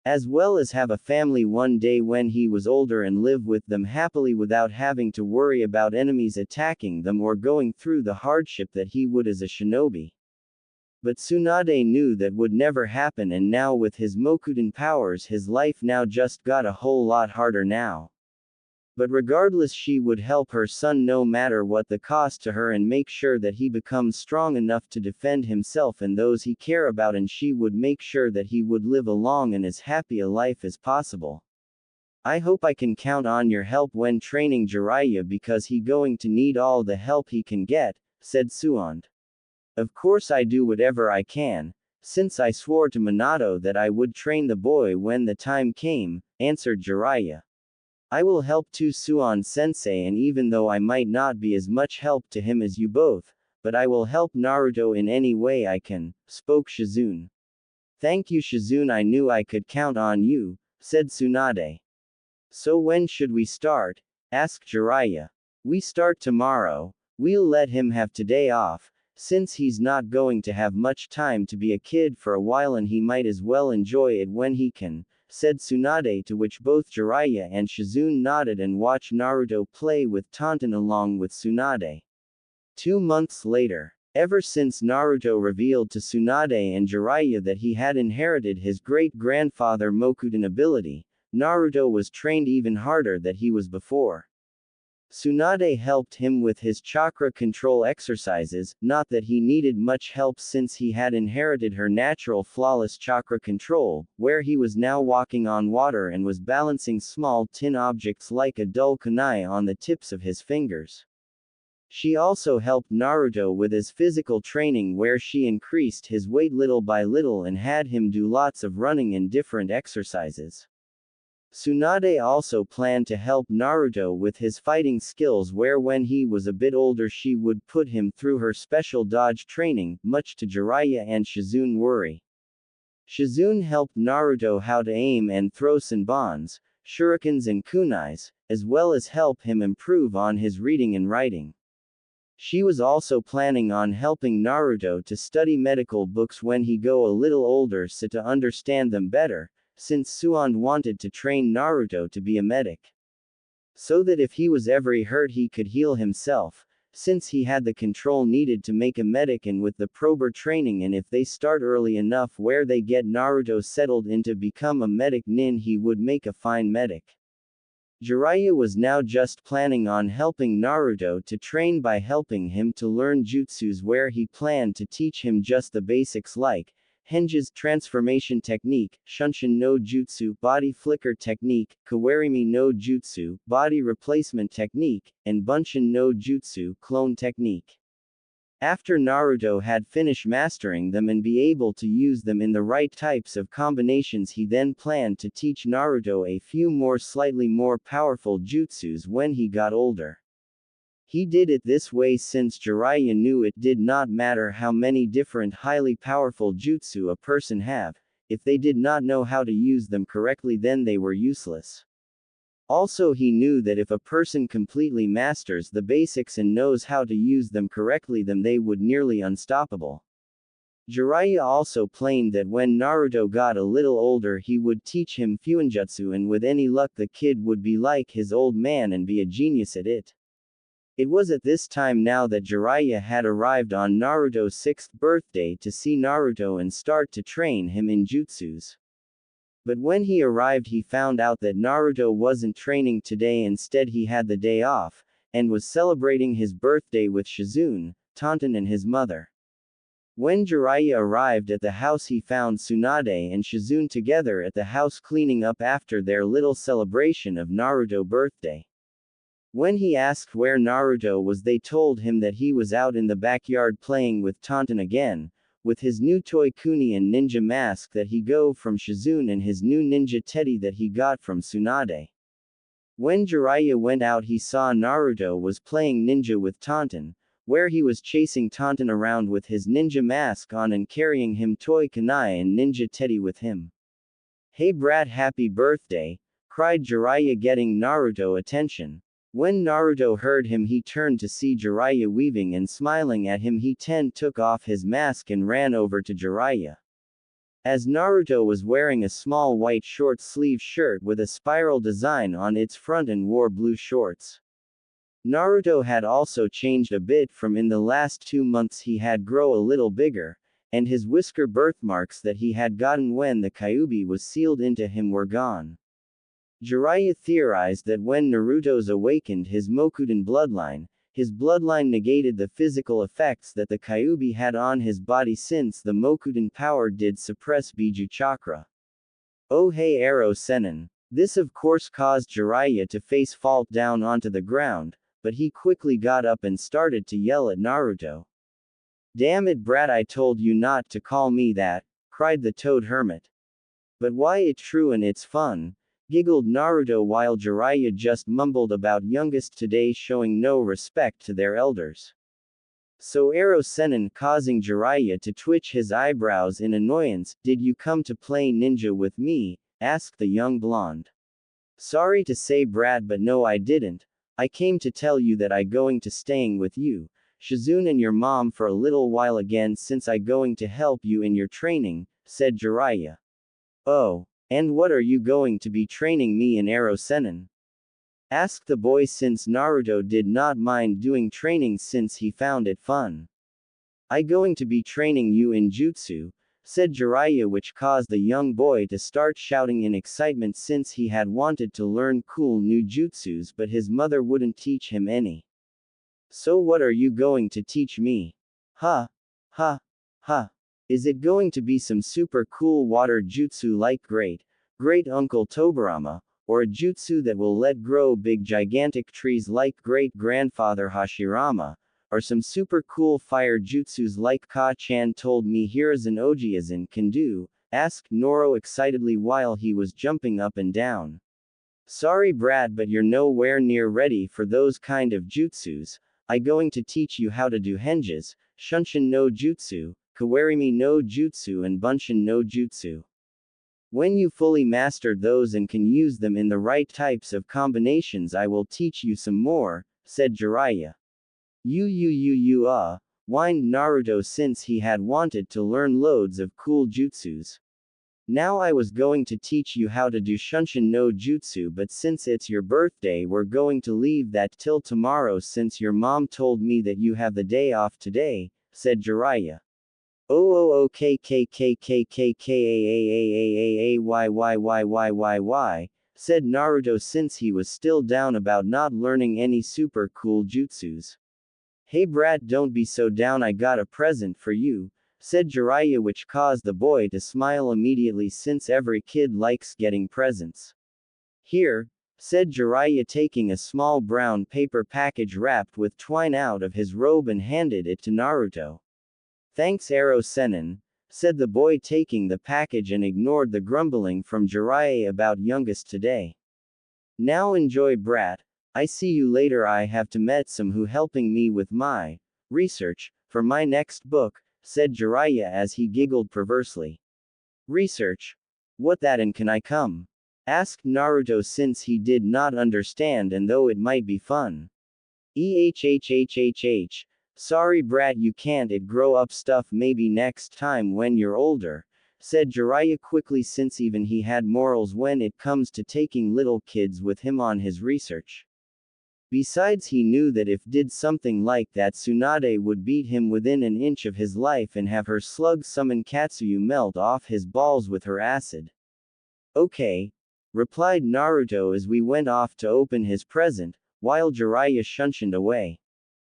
As well as have a family one day when he was older and live with them happily without having to worry about enemies attacking them or going through the hardship that he would as a shinobi. But Tsunade knew that would never happen, and now with his Mokuden powers his life now just got a whole lot harder now. But regardless, she would help her son no matter what the cost to her and make sure that he becomes strong enough to defend himself and those he care about, and she would make sure that he would live a long and as happy a life as possible. I hope I can count on your help when training Jiraiya because he going to need all the help he can get, said Tsunade. Of course I do whatever I can, since I swore to Minato that I would train the boy when the time came, answered Jiraiya. I will help too, Tsunade-sensei, and even though I might not be as much help to him as you both, but I will help Naruto in any way I can, spoke Shizune. Thank you, Shizune, I knew I could count on you, said Tsunade. So when should we start? Asked Jiraiya. We start tomorrow. We'll let him have today off, since he's not going to have much time to be a kid for a while and he might as well enjoy it when he can, said Tsunade, to which both Jiraiya and Shizune nodded and watched Naruto play with Tonton along with Tsunade. 2 months later. Ever since Naruto revealed to Tsunade and Jiraiya that he had inherited his great-grandfather Mokuden ability, Naruto was trained even harder than he was before. Tsunade helped him with his chakra control exercises, not that he needed much help since he had inherited her natural flawless chakra control, where he was now walking on water and was balancing small tin objects like a dull kunai on the tips of his fingers. She also helped Naruto with his physical training, where she increased his weight little by little and had him do lots of running and different exercises. Tsunade also planned to help Naruto with his fighting skills, where when he was a bit older she would put him through her special dodge training, much to Jiraiya and Shizune's worry. Shizune helped Naruto how to aim and throw senbons, shurikens and kunais, as well as help him improve on his reading and writing. She was also planning on helping Naruto to study medical books when he go a little older so to understand them better, since Tsunade wanted to train Naruto to be a medic. So that if he was ever hurt he could heal himself, since he had the control needed to make a medic, and with the proper training, and if they start early enough where they get Naruto settled in to become a medic nin, he would make a fine medic. Jiraiya was now just planning on helping Naruto to train by helping him to learn jutsus, where he planned to teach him just the basics like Henge's transformation technique, Shunshin no Jutsu, body flicker technique, Kawarimi no Jutsu, body replacement technique, and Bunshin no Jutsu, clone technique. After Naruto had finished mastering them and be able to use them in the right types of combinations, he then planned to teach Naruto a few more slightly more powerful jutsus when he got older. He did it this way since Jiraiya knew it did not matter how many different highly powerful jutsu a person have, if they did not know how to use them correctly then they were useless. Also he knew that if a person completely masters the basics and knows how to use them correctly then they would nearly unstoppable. Jiraiya also planned that when Naruto got a little older he would teach him Fuinjutsu, and with any luck the kid would be like his old man and be a genius at it. It was at this time now that Jiraiya had arrived on Naruto's 6th birthday to see Naruto and start to train him in jutsus. But when he arrived he found out that Naruto wasn't training today, instead he had the day off, and was celebrating his birthday with Shizune, Tonton and his mother. When Jiraiya arrived at the house he found Tsunade and Shizune together at the house cleaning up after their little celebration of Naruto's birthday. When he asked where Naruto was they told him that he was out in the backyard playing with Tonton again, with his new toy kuni and ninja mask that he got from Shizune and his new ninja teddy that he got from Tsunade. When Jiraiya went out he saw Naruto was playing ninja with Tonton, where he was chasing Tonton around with his ninja mask on and carrying him toy kunai and ninja teddy with him. "Hey brat, happy birthday," cried Jiraiya, getting Naruto's attention. When Naruto heard him, he turned to see Jiraiya weaving and smiling at him. He took off his mask and ran over to Jiraiya. As Naruto was wearing a small white short-sleeve shirt with a spiral design on its front and wore blue shorts. Naruto had also changed a bit from in the last 2 months. He had grown a little bigger, and his whisker birthmarks that he had gotten when the Kyuubi was sealed into him were gone. Jiraiya theorized that when Naruto's awakened his Mokuden bloodline, his bloodline negated the physical effects that the Kyuubi had on his body, since the Mokuden power did suppress Biju chakra. Oh hey Arrow Sennin. This of course caused Jiraiya to face fault down onto the ground, but he quickly got up and started to yell at Naruto. Damn it brat, I told you not to call me that, cried the toad hermit. But why, it's true and it's fun, giggled Naruto while Jiraiya just mumbled about youngest today showing no respect to their elders. So Arrow Sennin, causing Jiraiya to twitch his eyebrows in annoyance. Did you come to play ninja with me? Asked the young blonde. Sorry to say brat, but no I didn't. I came to tell you that I going to staying with you, Shizune, and your mom for a little while again, since I going to help you in your training, said Jiraiya. Oh. And what are you going to be training me in, Arrow Sennin? Asked the boy, since Naruto did not mind doing training since he found it fun. I going to be training you in jutsu, said Jiraiya, which caused the young boy to start shouting in excitement since he had wanted to learn cool new jutsus but his mother wouldn't teach him any. So what are you going to teach me? Ha. Ha. Ha. Is it going to be some super cool water jutsu like Great Uncle Tobirama, or a jutsu that will let grow big gigantic trees like Great Grandfather Hashirama, or some super cool fire jutsus like Ka-chan told me Hiruzen Ojiazan can do? Asked Noro excitedly while he was jumping up and down. Sorry brat, but you're nowhere near ready for those kind of jutsus. I going to teach you how to do henges, Shunshin no Jutsu, Kawarimi no Jutsu and Bunshin no Jutsu. When you fully mastered those and can use them in the right types of combinations, I will teach you some more, said Jiraiya. Whined Naruto, since he had wanted to learn loads of cool jutsus. Now I was going to teach you how to do Shunshin no Jutsu, but since it's your birthday we're going to leave that till tomorrow since your mom told me that you have the day off today, said Jiraiya. OOOKKKKKKAAAAAAAYYYYYYY, said Naruto, since he was still down about not learning any super cool jutsus. Hey brat, don't be so down, I got a present for you, said Jiraiya, which caused the boy to smile immediately since every kid likes getting presents. Here, said Jiraiya, taking a small brown paper package wrapped with twine out of his robe and handed it to Naruto. Thanks Arrow Sennin, said the boy, taking the package and ignored the grumbling from Jiraiya about youngest today. Now enjoy brat, I see you later. I have to met some who helping me with my research for my next book, said Jiraiya as he giggled perversely. Research? What that, and can I come? Asked Naruto, since he did not understand and though it might be fun. EHHHHH. Sorry brat, you can't, it grow up stuff, maybe next time when you're older, said Jiraiya quickly, since even he had morals when it comes to taking little kids with him on his research. Besides, he knew that if did something like that, Tsunade would beat him within an inch of his life and have her slug summon Katsuyu melt off his balls with her acid. Okay, replied Naruto as we went off to open his present, while Jiraiya shunshined away.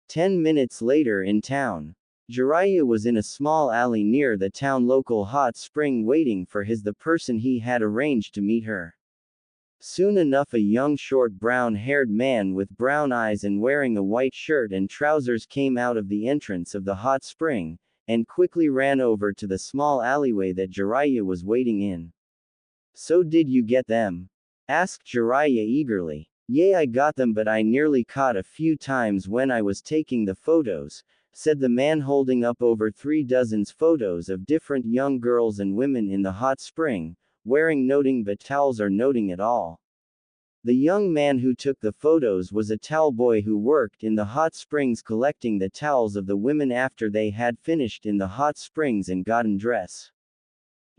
10 minutes later in town. Jiraiya was in a small alley near the town local hot spring waiting for the person he had arranged to meet her. Soon enough a young short brown-haired man with brown eyes and wearing a white shirt and trousers came out of the entrance of the hot spring, and quickly ran over to the small alleyway that Jiraiya was waiting in. So did you get them? Asked Jiraiya eagerly. Yeah, I got them, but I nearly caught a few times when I was taking the photos, said the man, holding up over 3 dozen photos of different young girls and women in the hot spring, wearing noting but towels or noting at all. The young man who took the photos was a towel boy who worked in the hot springs collecting the towels of the women after they had finished in the hot springs and gotten dress.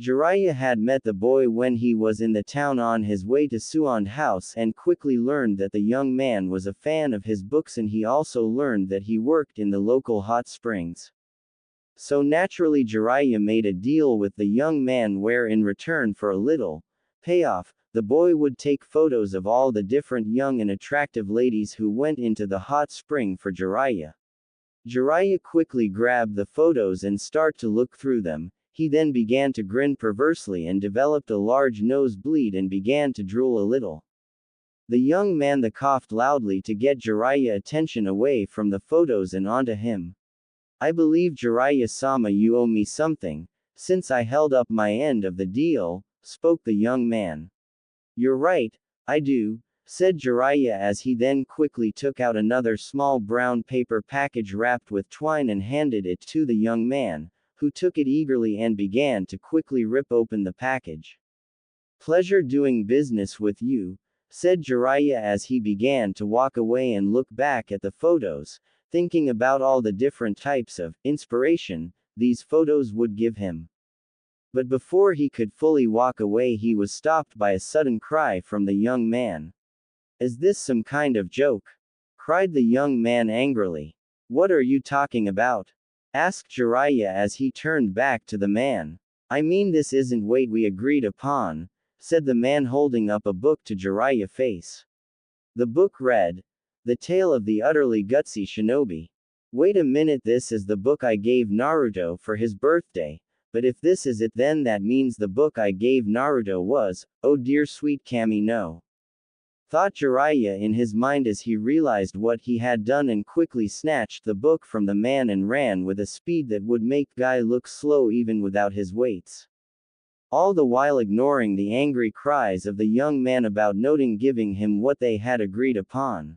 Jiraiya had met the boy when he was in the town on his way to Tsunade house and quickly learned that the young man was a fan of his books, and he also learned that he worked in the local hot springs. So naturally Jiraiya made a deal with the young man where in return for a little payoff, the boy would take photos of all the different young and attractive ladies who went into the hot spring for Jiraiya. Jiraiya quickly grabbed the photos and started to look through them. He then began to grin perversely and developed a large nosebleed and began to drool a little. The young man coughed loudly to get Jiraiya attention away from the photos and onto him. I believe Jiraiya-sama, you owe me something, since I held up my end of the deal, spoke the young man. You're right, I do, said Jiraiya as he then quickly took out another small brown paper package wrapped with twine and handed it to the young man, who took it eagerly and began to quickly rip open the package. Pleasure doing business with you, said Jiraiya as he began to walk away and look back at the photos, thinking about all the different types of inspiration these photos would give him. But before he could fully walk away, he was stopped by a sudden cry from the young man. Is this some kind of joke? Cried the young man angrily. What are you talking about? Asked Jiraiya as he turned back to the man. I mean, this isn't what we agreed upon, said the man holding up a book to Jiraiya's face. The book read, The Tale of the Utterly Gutsy Shinobi. Wait a minute, this is the book I gave Naruto for his birthday, but if this is it, then that means the book I gave Naruto was, oh dear sweet Kami no. Thought Jiraiya in his mind as he realized what he had done and quickly snatched the book from the man and ran with a speed that would make Guy look slow even without his weights. All the while ignoring the angry cries of the young man about noting giving him what they had agreed upon.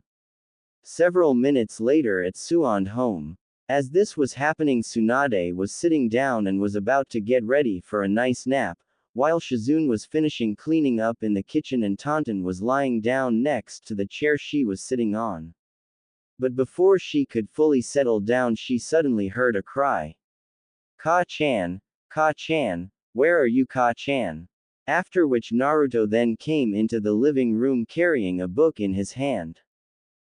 Several minutes later at Tsunade home. As this was happening, Tsunade was sitting down and was about to get ready for a nice nap, while Shizune was finishing cleaning up in the kitchen and Tonton was lying down next to the chair she was sitting on. But before she could fully settle down, she suddenly heard a cry. Ka-chan, where are you, Ka-chan? After which Naruto then came into the living room carrying a book in his hand.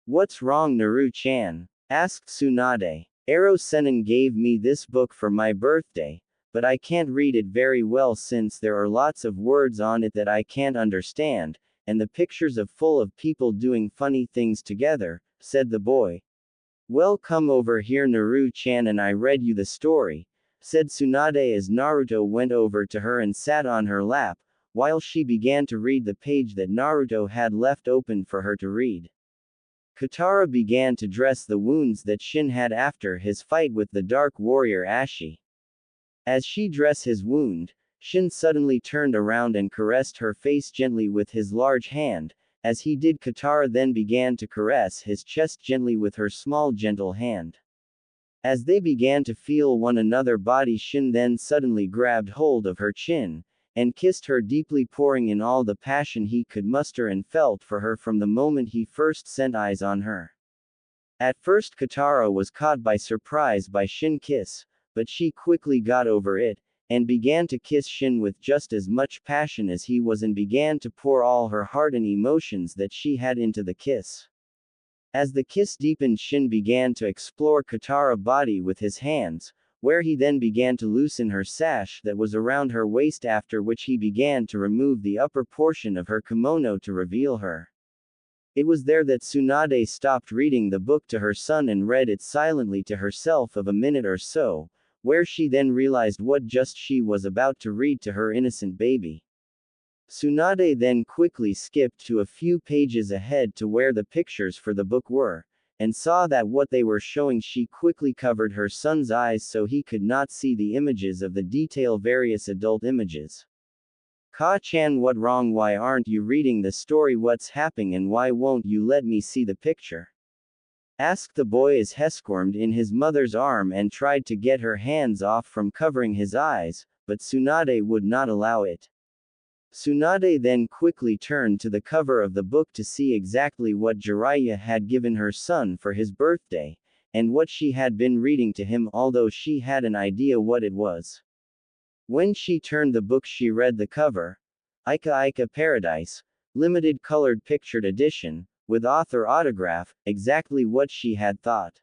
What's wrong, Naru-chan? Asked Tsunade. Ero-sennin gave me this book for my birthday, but I can't read it very well since there are lots of words on it that I can't understand, and the pictures are full of people doing funny things together, said the boy. Well, come over here, Naru-chan, and I read you the story, said Tsunade as Naruto went over to her and sat on her lap, while she began to read the page that Naruto had left open for her to read. Katara began to dress the wounds that Shin had after his fight with the dark warrior Ashi. As she dressed his wound, Shin suddenly turned around and caressed her face gently with his large hand. As he did, Katara then began to caress his chest gently with her small gentle hand. As they began to feel one another body, Shin then suddenly grabbed hold of her chin, and kissed her deeply, pouring in all the passion he could muster and felt for her from the moment he first set eyes on her. At first Katara was caught by surprise by Shin's kiss, but she quickly got over it, and began to kiss Shin with just as much passion as he was and began to pour all her heart and emotions that she had into the kiss. As the kiss deepened, Shin began to explore Katara's body with his hands, where he then began to loosen her sash that was around her waist, after which he began to remove the upper portion of her kimono to reveal her. It was there that Tsunade stopped reading the book to her son and read it silently to herself of a minute or so, where she then realized what just she was about to read to her innocent baby. Tsunade then quickly skipped to a few pages ahead to where the pictures for the book were, and saw that what they were showing, she quickly covered her son's eyes so he could not see the images of the detail various adult images. Ka-chan, what wrong? Why aren't you reading the story? What's happening and why won't you let me see the picture? Asked the boy as he squirmed in his mother's arm and tried to get her hands off from covering his eyes, but Tsunade would not allow it. Tsunade then quickly turned to the cover of the book to see exactly what Jiraiya had given her son for his birthday, and what she had been reading to him, although she had an idea what it was. When she turned the book, she read the cover. Ika Ika Paradise, limited colored pictured edition, with author autograph, exactly what she had thought.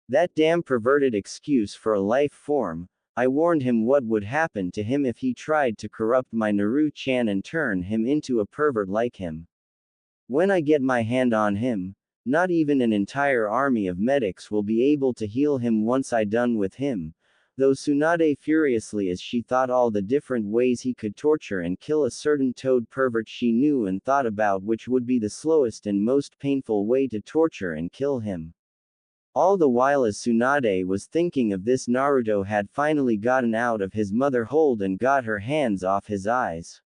That damn perverted excuse for a life form. I warned him what would happen to him if he tried to corrupt my Naruto-chan and turn him into a pervert like him. When I get my hand on him, not even an entire army of medics will be able to heal him once I done with him. Though Tsunade furiously as she thought all the different ways he could torture and kill a certain toad pervert she knew and thought about which would be the slowest and most painful way to torture and kill him. All the while as Tsunade was thinking of this, Naruto had finally gotten out of his mother hold and got her hands off his eyes.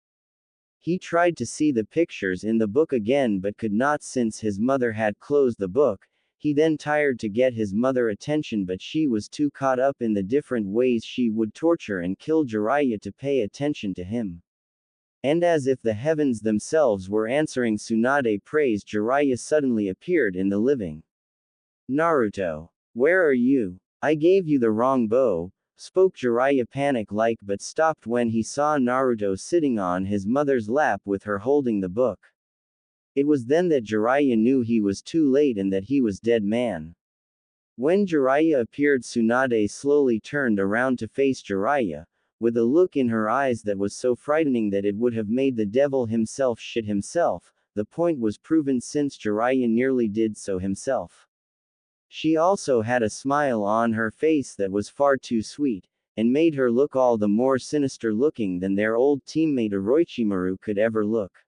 He tried to see the pictures in the book again but could not since his mother had closed the book. He then tried to get his mother attention but she was too caught up in the different ways she would torture and kill Jiraiya to pay attention to him. And as if the heavens themselves were answering Tsunade praise, Jiraiya suddenly appeared in the living. Naruto. Where are you? I gave you the wrong bow, spoke Jiraiya panic-like but stopped when he saw Naruto sitting on his mother's lap with her holding the book. It was then that Jiraiya knew he was too late and that he was dead man. When Jiraiya appeared, Tsunade slowly turned around to face Jiraiya, with a look in her eyes that was so frightening that it would have made the devil himself shit himself. The point was proven since Jiraiya nearly did so himself. She also had a smile on her face that was far too sweet, and made her look all the more sinister looking than their old teammate Orochimaru could ever look.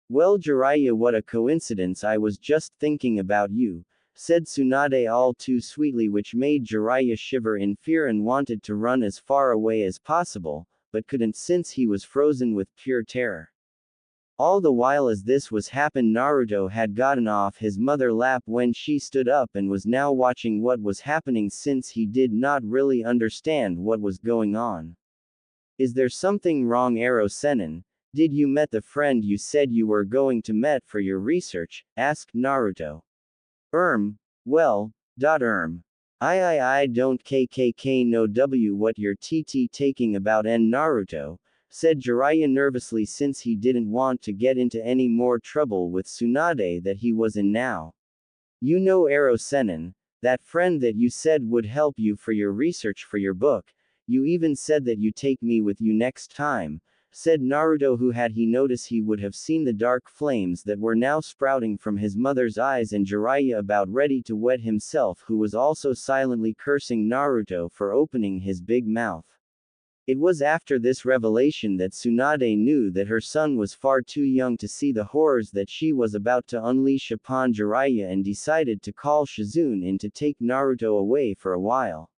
Well Jiraiya, what a coincidence, I was just thinking about you, said Tsunade all too sweetly, which made Jiraiya shiver in fear and wanted to run as far away as possible, but couldn't since he was frozen with pure terror. All the while as this was happened, Naruto had gotten off his mother's lap when she stood up and was now watching what was happening since he did not really understand what was going on. Is there something wrong, Ero Sennin? Did you met the friend you said you were going to met for your research? Asked Naruto. Well, I don't kkk no w what your tt taking about n Naruto, said Jiraiya nervously since he didn't want to get into any more trouble with Tsunade that he was in now. You know Ero Sennin, that friend that you said would help you for your research for your book, you even said that you take me with you next time, said Naruto, who had he noticed he would have seen the dark flames that were now sprouting from his mother's eyes and Jiraiya about ready to wet himself, who was also silently cursing Naruto for opening his big mouth. It was after this revelation that Tsunade knew that her son was far too young to see the horrors that she was about to unleash upon Jiraiya and decided to call Shizune in to take Naruto away for a while.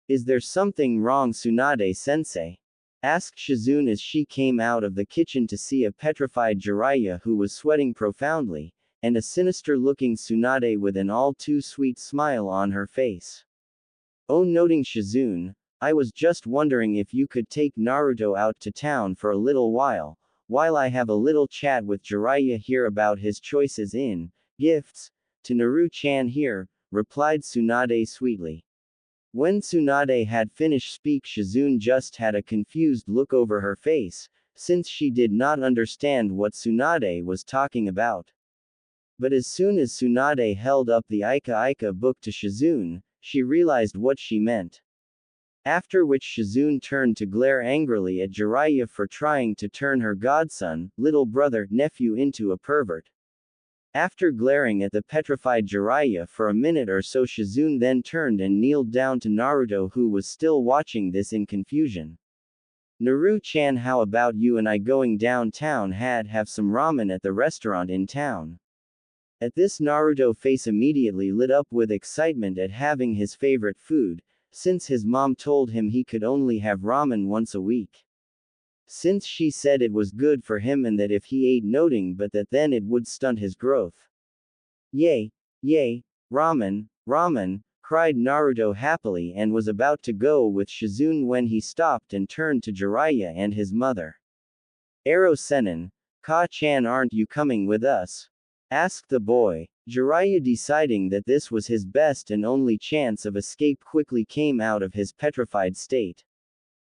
Is there something wrong, Tsunade-sensei? Asked Shizune as she came out of the kitchen to see a petrified Jiraiya who was sweating profoundly, and a sinister-looking Tsunade with an all-too-sweet smile on her face. Oh, noting Shizune, I was just wondering if you could take Naruto out to town for a little while I have a little chat with Jiraiya here about his choices in gifts to Naruto-chan here, replied Tsunade sweetly. When Tsunade had finished speak, Shizune just had a confused look over her face, since she did not understand what Tsunade was talking about. But as soon as Tsunade held up the Ika Ika book to Shizune, she realized what she meant. After which Shizune turned to glare angrily at Jiraiya for trying to turn her godson, little brother, nephew into a pervert. After glaring at the petrified Jiraiya for a minute or so, Shizune then turned and kneeled down to Naruto, who was still watching this in confusion. Naruto-chan, how about you and I going downtown have some ramen at the restaurant in town? At this, Naruto face immediately lit up with excitement at having his favorite food, since his mom told him he could only have ramen once a week. Since she said it was good for him and that if he ate noting but that then it would stunt his growth. Yay, ramen, cried Naruto happily and was about to go with Shizune when he stopped and turned to Jiraiya and his mother. Ero Sennin, Ka-chan, aren't you coming with us? Asked the boy. Jiraiya, deciding that this was his best and only chance of escape, quickly came out of his petrified state.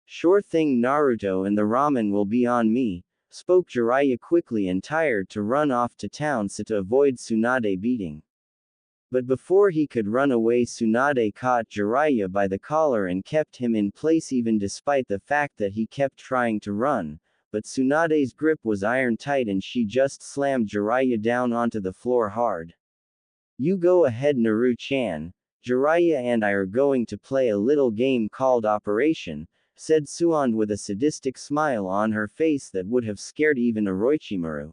Sure thing, Naruto, and the ramen will be on me, spoke Jiraiya quickly and tired to run off to town so to avoid Tsunade beating. But before he could run away, Tsunade caught Jiraiya by the collar and kept him in place even despite the fact that he kept trying to run, but Tsunade's grip was iron tight and she just slammed Jiraiya down onto the floor hard. You go ahead, Naru-chan. Jiraiya and I are going to play a little game called Operation, said Tsunade with a sadistic smile on her face that would have scared even Orochimaru.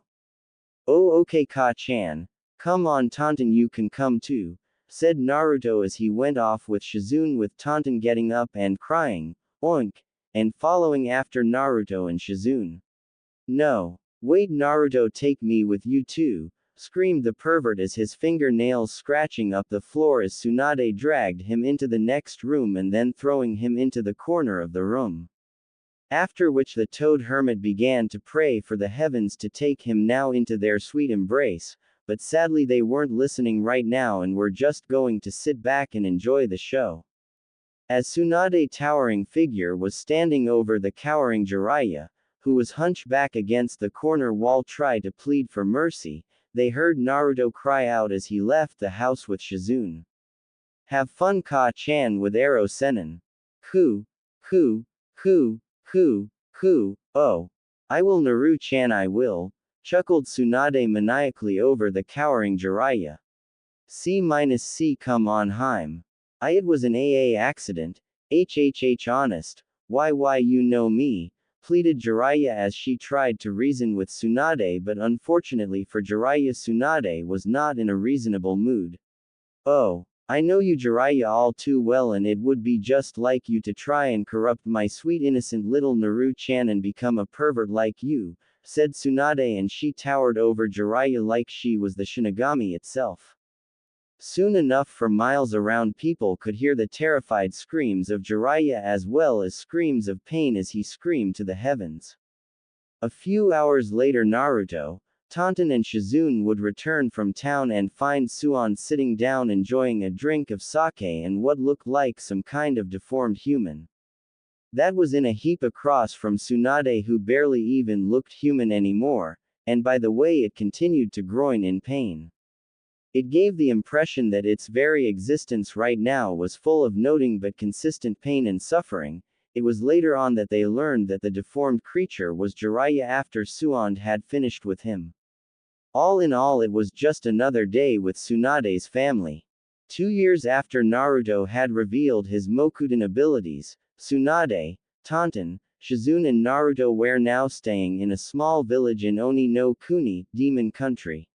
Oh, okay, Ka-chan. Come on, Tonton, you can come too, said Naruto as he went off with Shizune, with Tonton getting up and crying, oink, and following after Naruto and Shizune. No. Wait, Naruto, take me with you too, screamed the pervert as his fingernails scratching up the floor as Tsunade dragged him into the next room and then throwing him into the corner of the room. After which the toad hermit began to pray for the heavens to take him now into their sweet embrace, but sadly they weren't listening right now and were just going to sit back and enjoy the show. As Tsunade's towering figure was standing over the cowering Jiraiya, who was hunched back against the corner wall, try to plead for mercy, they heard Naruto cry out as he left the house with Shizune. Have fun, Ka-chan, with Ero Sennin. Ku, ku, ku, ku, ku, oh. I will, Naru-chan, I will, chuckled Tsunade maniacally over the cowering Jiraiya. C-C, come on, Heim. It was an AA accident, honest, why you know me, pleaded Jiraiya as she tried to reason with Tsunade, but unfortunately for Jiraiya, Tsunade was not in a reasonable mood. Oh, I know you, Jiraiya, all too well, and it would be just like you to try and corrupt my sweet innocent little Naru-chan and become a pervert like you, said Tsunade, and she towered over Jiraiya like she was the Shinigami itself. Soon enough, for miles around, people could hear the terrified screams of Jiraiya as well as screams of pain as he screamed to the heavens. A few hours later, Naruto, Tonton and Shizune would return from town and find Tsunade sitting down enjoying a drink of sake and what looked like some kind of deformed human. That was in a heap across from Tsunade, who barely even looked human anymore, and by the way it continued to groan in pain. It gave the impression that its very existence right now was full of nothing but consistent pain and suffering. It was later on that they learned that the deformed creature was Jiraiya after Tsunade had finished with him. All in all, it was just another day with Tsunade's family. 2 years after Naruto had revealed his Mokudan abilities, Tsunade, Tonton, Shizune and Naruto were now staying in a small village in Oni no Kuni, Demon Country.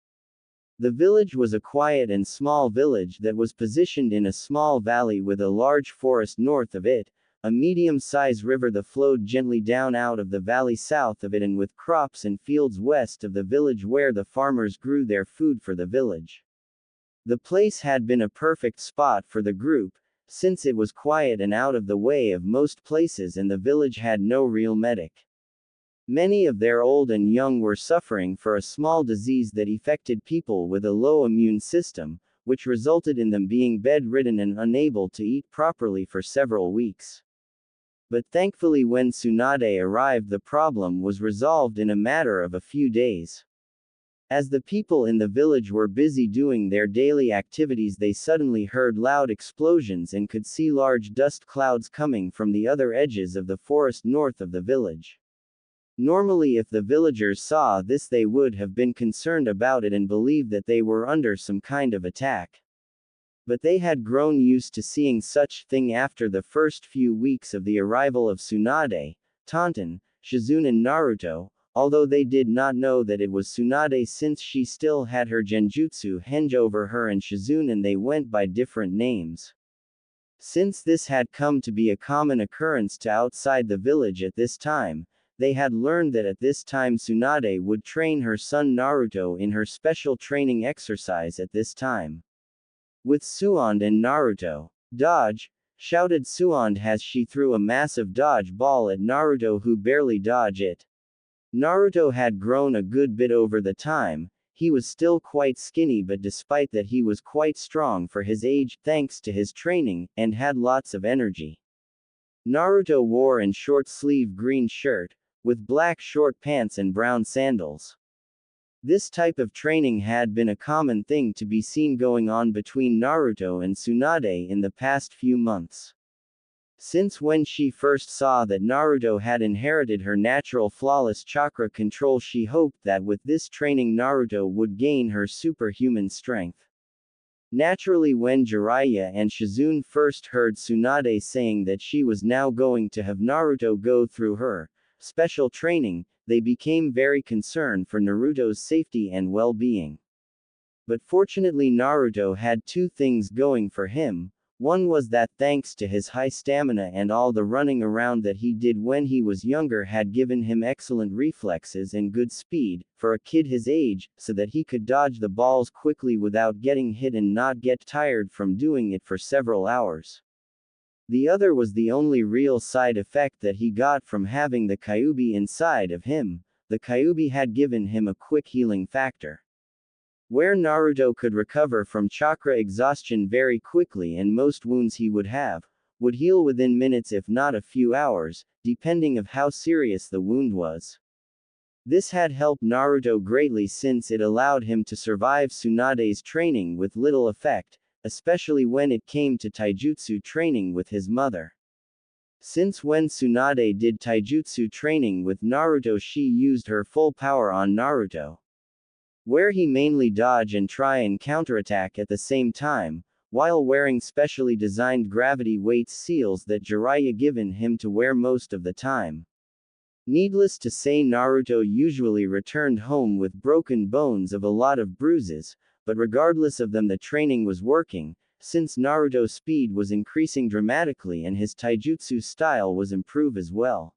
The village was a quiet and small village that was positioned in a small valley with a large forest north of it, a medium-sized river that flowed gently down out of the valley south of it, and with crops and fields west of the village where the farmers grew their food for the village. The place had been a perfect spot for the group, since it was quiet and out of the way of most places, and the village had no real medic. Many of their old and young were suffering for a small disease that affected people with a low immune system, which resulted in them being bedridden and unable to eat properly for several weeks. But thankfully, when Tsunade arrived, the problem was resolved in a matter of a few days. As the people in the village were busy doing their daily activities, they suddenly heard loud explosions and could see large dust clouds coming from the other edges of the forest north of the village. Normally, if the villagers saw this, they would have been concerned about it and believed that they were under some kind of attack. But they had grown used to seeing such thing after the first few weeks of the arrival of Tsunade, Tonton, Shizune and Naruto, although they did not know that it was Tsunade since she still had her genjutsu henge over her and Shizune, and they went by different names. Since this had come to be a common occurrence to outside the village at this time, they had learned that at this time Tsunade would train her son Naruto in her special training exercise at this time. With Tsunade and Naruto. Dodge! Shouted Tsunade as she threw a massive dodge ball at Naruto, who barely dodged it. Naruto had grown a good bit over the time. He was still quite skinny, but despite that he was quite strong for his age, thanks to his training, and had lots of energy. Naruto wore an short-sleeve green shirt, with black short pants and brown sandals. This type of training had been a common thing to be seen going on between Naruto and Tsunade in the past few months. Since when she first saw that Naruto had inherited her natural flawless chakra control, she hoped that with this training Naruto would gain her superhuman strength. Naturally, when Jiraiya and Shizune first heard Tsunade saying that she was now going to have Naruto go through her special training, they became very concerned for Naruto's safety and well-being. But fortunately Naruto had two things going for him. One was that thanks to his high stamina and all the running around that he did when he was younger had given him excellent reflexes and good speed, for a kid his age, so that he could dodge the balls quickly without getting hit and not get tired from doing it for several hours. The other was the only real side effect that he got from having the Kyuubi inside of him. The Kyuubi had given him a quick healing factor, where Naruto could recover from chakra exhaustion very quickly, and most wounds he would heal within minutes if not a few hours, depending of how serious the wound was. This had helped Naruto greatly since it allowed him to survive Tsunade's training with little effect, especially when it came to taijutsu training with his mother. Since when Tsunade did taijutsu training with Naruto, she used her full power on Naruto, where he mainly dodge and try and counterattack at the same time, while wearing specially designed gravity weight seals that Jiraiya given him to wear most of the time. Needless to say, Naruto usually returned home with broken bones of a lot of bruises, but regardless of them the training was working, since Naruto's speed was increasing dramatically and his taijutsu style was improved as well.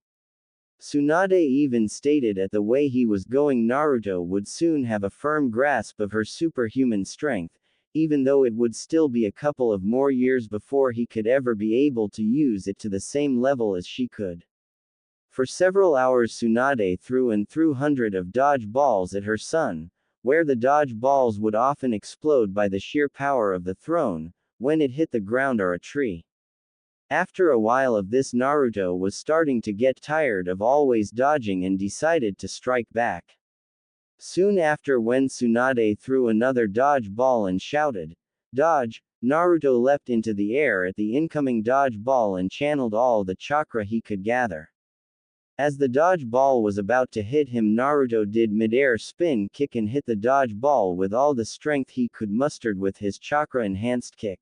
Tsunade even stated at the way he was going Naruto would soon have a firm grasp of her superhuman strength, even though it would still be a couple of more years before he could ever be able to use it to the same level as she could. For several hours Tsunade threw and threw hundreds of dodge balls at her son, where the dodge balls would often explode by the sheer power of the thrown, when it hit the ground or a tree. After a while of this, Naruto was starting to get tired of always dodging and decided to strike back. Soon after, when Tsunade threw another dodge ball and shouted, "Dodge!" Naruto leapt into the air at the incoming dodge ball and channeled all the chakra he could gather. As the dodge ball was about to hit him, Naruto did mid-air spin kick and hit the dodge ball with all the strength he could muster with his chakra-enhanced kick.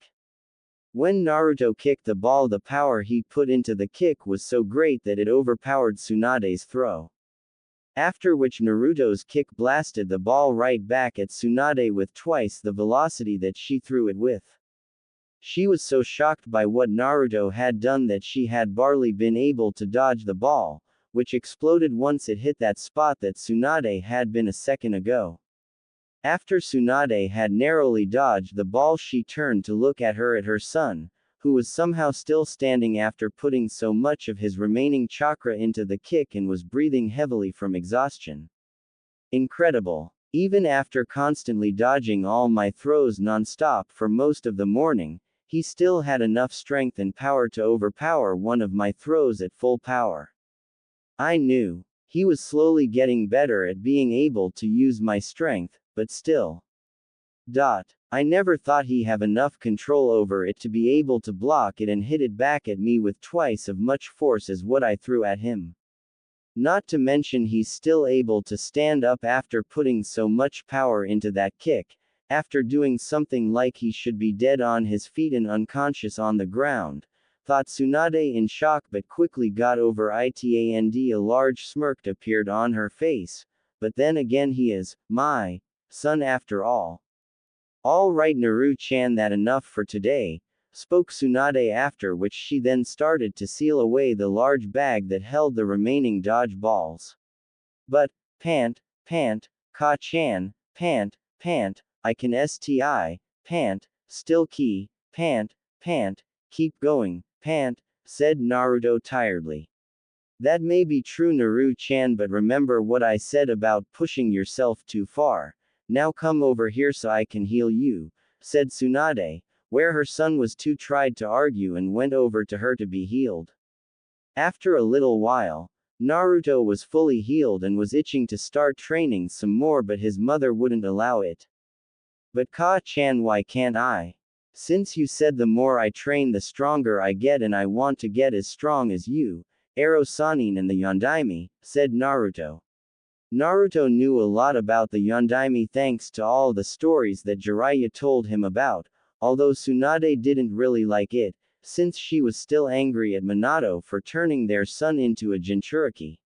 When Naruto kicked the ball, the power he put into the kick was so great that it overpowered Tsunade's throw. After which Naruto's kick blasted the ball right back at Tsunade with twice the velocity that she threw it with. She was so shocked by what Naruto had done that she had barely been able to dodge the ball, which exploded once it hit that spot that Tsunade had been a second ago. After Tsunade had narrowly dodged the ball, she turned to look at her son, who was somehow still standing after putting so much of his remaining chakra into the kick and was breathing heavily from exhaustion. Incredible. Even after constantly dodging all my throws non-stop for most of the morning, he still had enough strength and power to overpower one of my throws at full power. I knew he was slowly getting better at being able to use my strength, but still. I never thought he have enough control over it to be able to block it and hit it back at me with twice of much force as what I threw at him. Not to mention he's still able to stand up after putting so much power into that kick, after doing something like he should be dead on his feet and unconscious on the ground, thought Tsunade in shock, but quickly got over it, and a large smirk appeared on her face. But then again, he is my son after all. All right, Naru-chan, that enough for today, spoke Tsunade, after which she then started to seal away the large bag that held the remaining dodge balls. But, Ka-chan, I can still key, keep going, said Naruto tiredly. That may be true, Naru-chan, but remember what I said about pushing yourself too far. Now come over here so I can heal you, said Tsunade, where her son was too tried to argue and went over to her to be healed. After a little while, Naruto was fully healed and was itching to start training some more, but his mother wouldn't allow it. But Ka-chan, why can't I? Since you said the more I train the stronger I get, and I want to get as strong as you, Ero Sanin and the Yondaime, said Naruto. Naruto knew a lot about the Yondaime thanks to all the stories that Jiraiya told him about, although Tsunade didn't really like it, since she was still angry at Minato for turning their son into a Jinchuriki.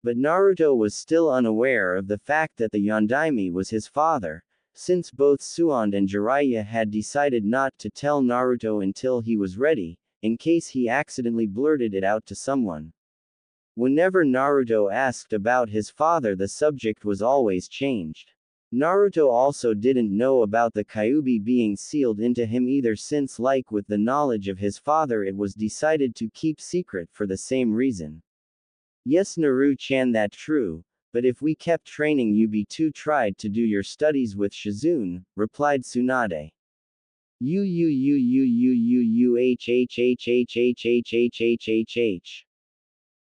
But Naruto was still unaware of the fact that the Yondaime was his father, since both Tsunade and Jiraiya had decided not to tell Naruto until he was ready, in case he accidentally blurted it out to someone. Whenever Naruto asked about his father, the subject was always changed. Naruto also didn't know about the Kyuubi being sealed into him either, since like with the knowledge of his father it was decided to keep secret for the same reason. Yes, Naru-chan, that true, but if we kept training you be too tried to do your studies with Shizune, replied Tsunade.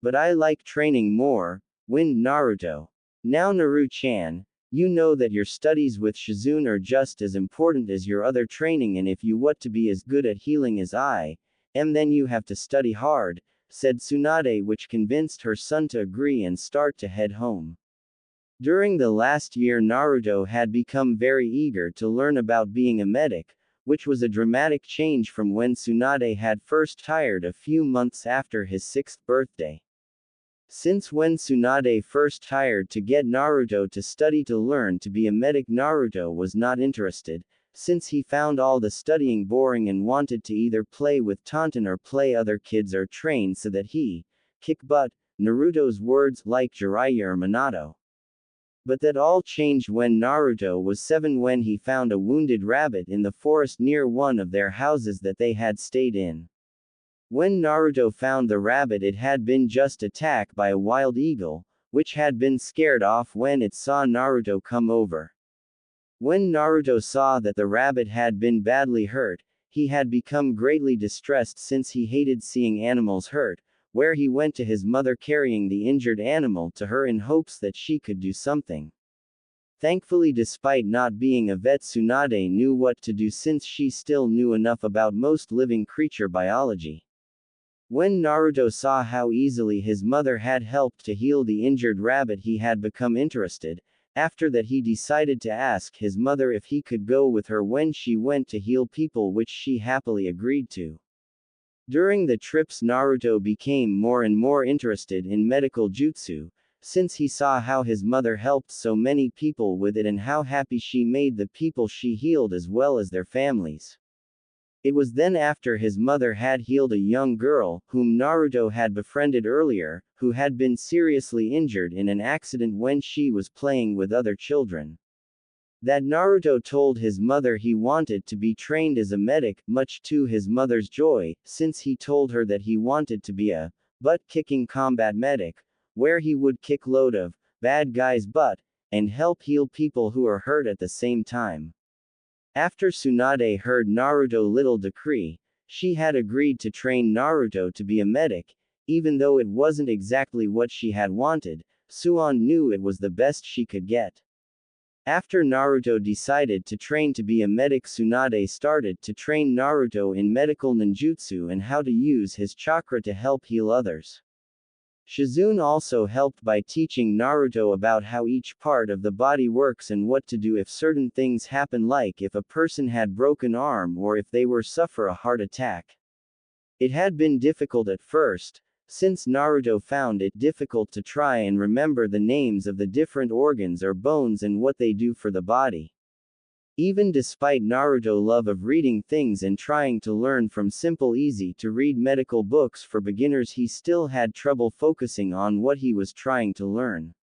But I like training more, whined Naruto. Now Naru-chan, you know that your studies with Shizune are just as important as your other training, and if you want to be as good at healing as I am, then you have to study hard, said Tsunade, which convinced her son to agree and start to head home. During the last year, Naruto had become very eager to learn about being a medic, which was a dramatic change from when Tsunade had first hired a few months after his 6th birthday. Since when Tsunade first hired to get Naruto to study to learn to be a medic, Naruto was not interested, since he found all the studying boring and wanted to either play with Tonton or play other kids or train so that he kick butt, Naruto's words, like Jiraiya or Minato. But that all changed when Naruto was 7, when he found a wounded rabbit in the forest near one of their houses that they had stayed in. When Naruto found the rabbit, it had been just attacked by a wild eagle, which had been scared off when it saw Naruto come over. When Naruto saw that the rabbit had been badly hurt, he had become greatly distressed since he hated seeing animals hurt, where he went to his mother carrying the injured animal to her in hopes that she could do something. Thankfully, despite not being a vet, Tsunade knew what to do since she still knew enough about most living creature biology. When Naruto saw how easily his mother had helped to heal the injured rabbit, he had become interested. After that, he decided to ask his mother if he could go with her when she went to heal people, which she happily agreed to. During the trips, Naruto became more and more interested in medical jutsu, since he saw how his mother helped so many people with it and how happy she made the people she healed as well as their families. It was then after his mother had healed a young girl, whom Naruto had befriended earlier, who had been seriously injured in an accident when she was playing with other children, that Naruto told his mother he wanted to be trained as a medic, much to his mother's joy, since he told her that he wanted to be a butt-kicking combat medic, where he would kick load of bad guys' butt, and help heal people who are hurt at the same time. After Tsunade heard Naruto's little decree, she had agreed to train Naruto to be a medic, even though it wasn't exactly what she had wanted. Suan knew it was the best she could get. After Naruto decided to train to be a medic, Tsunade started to train Naruto in medical ninjutsu and how to use his chakra to help heal others. Shizune also helped by teaching Naruto about how each part of the body works and what to do if certain things happen, like if a person had broken arm or if they were suffer a heart attack. It had been difficult at first, since Naruto found it difficult to try and remember the names of the different organs or bones and what they do for the body. Even despite Naruto's love of reading things and trying to learn from simple easy-to-read medical books for beginners, he still had trouble focusing on what he was trying to learn.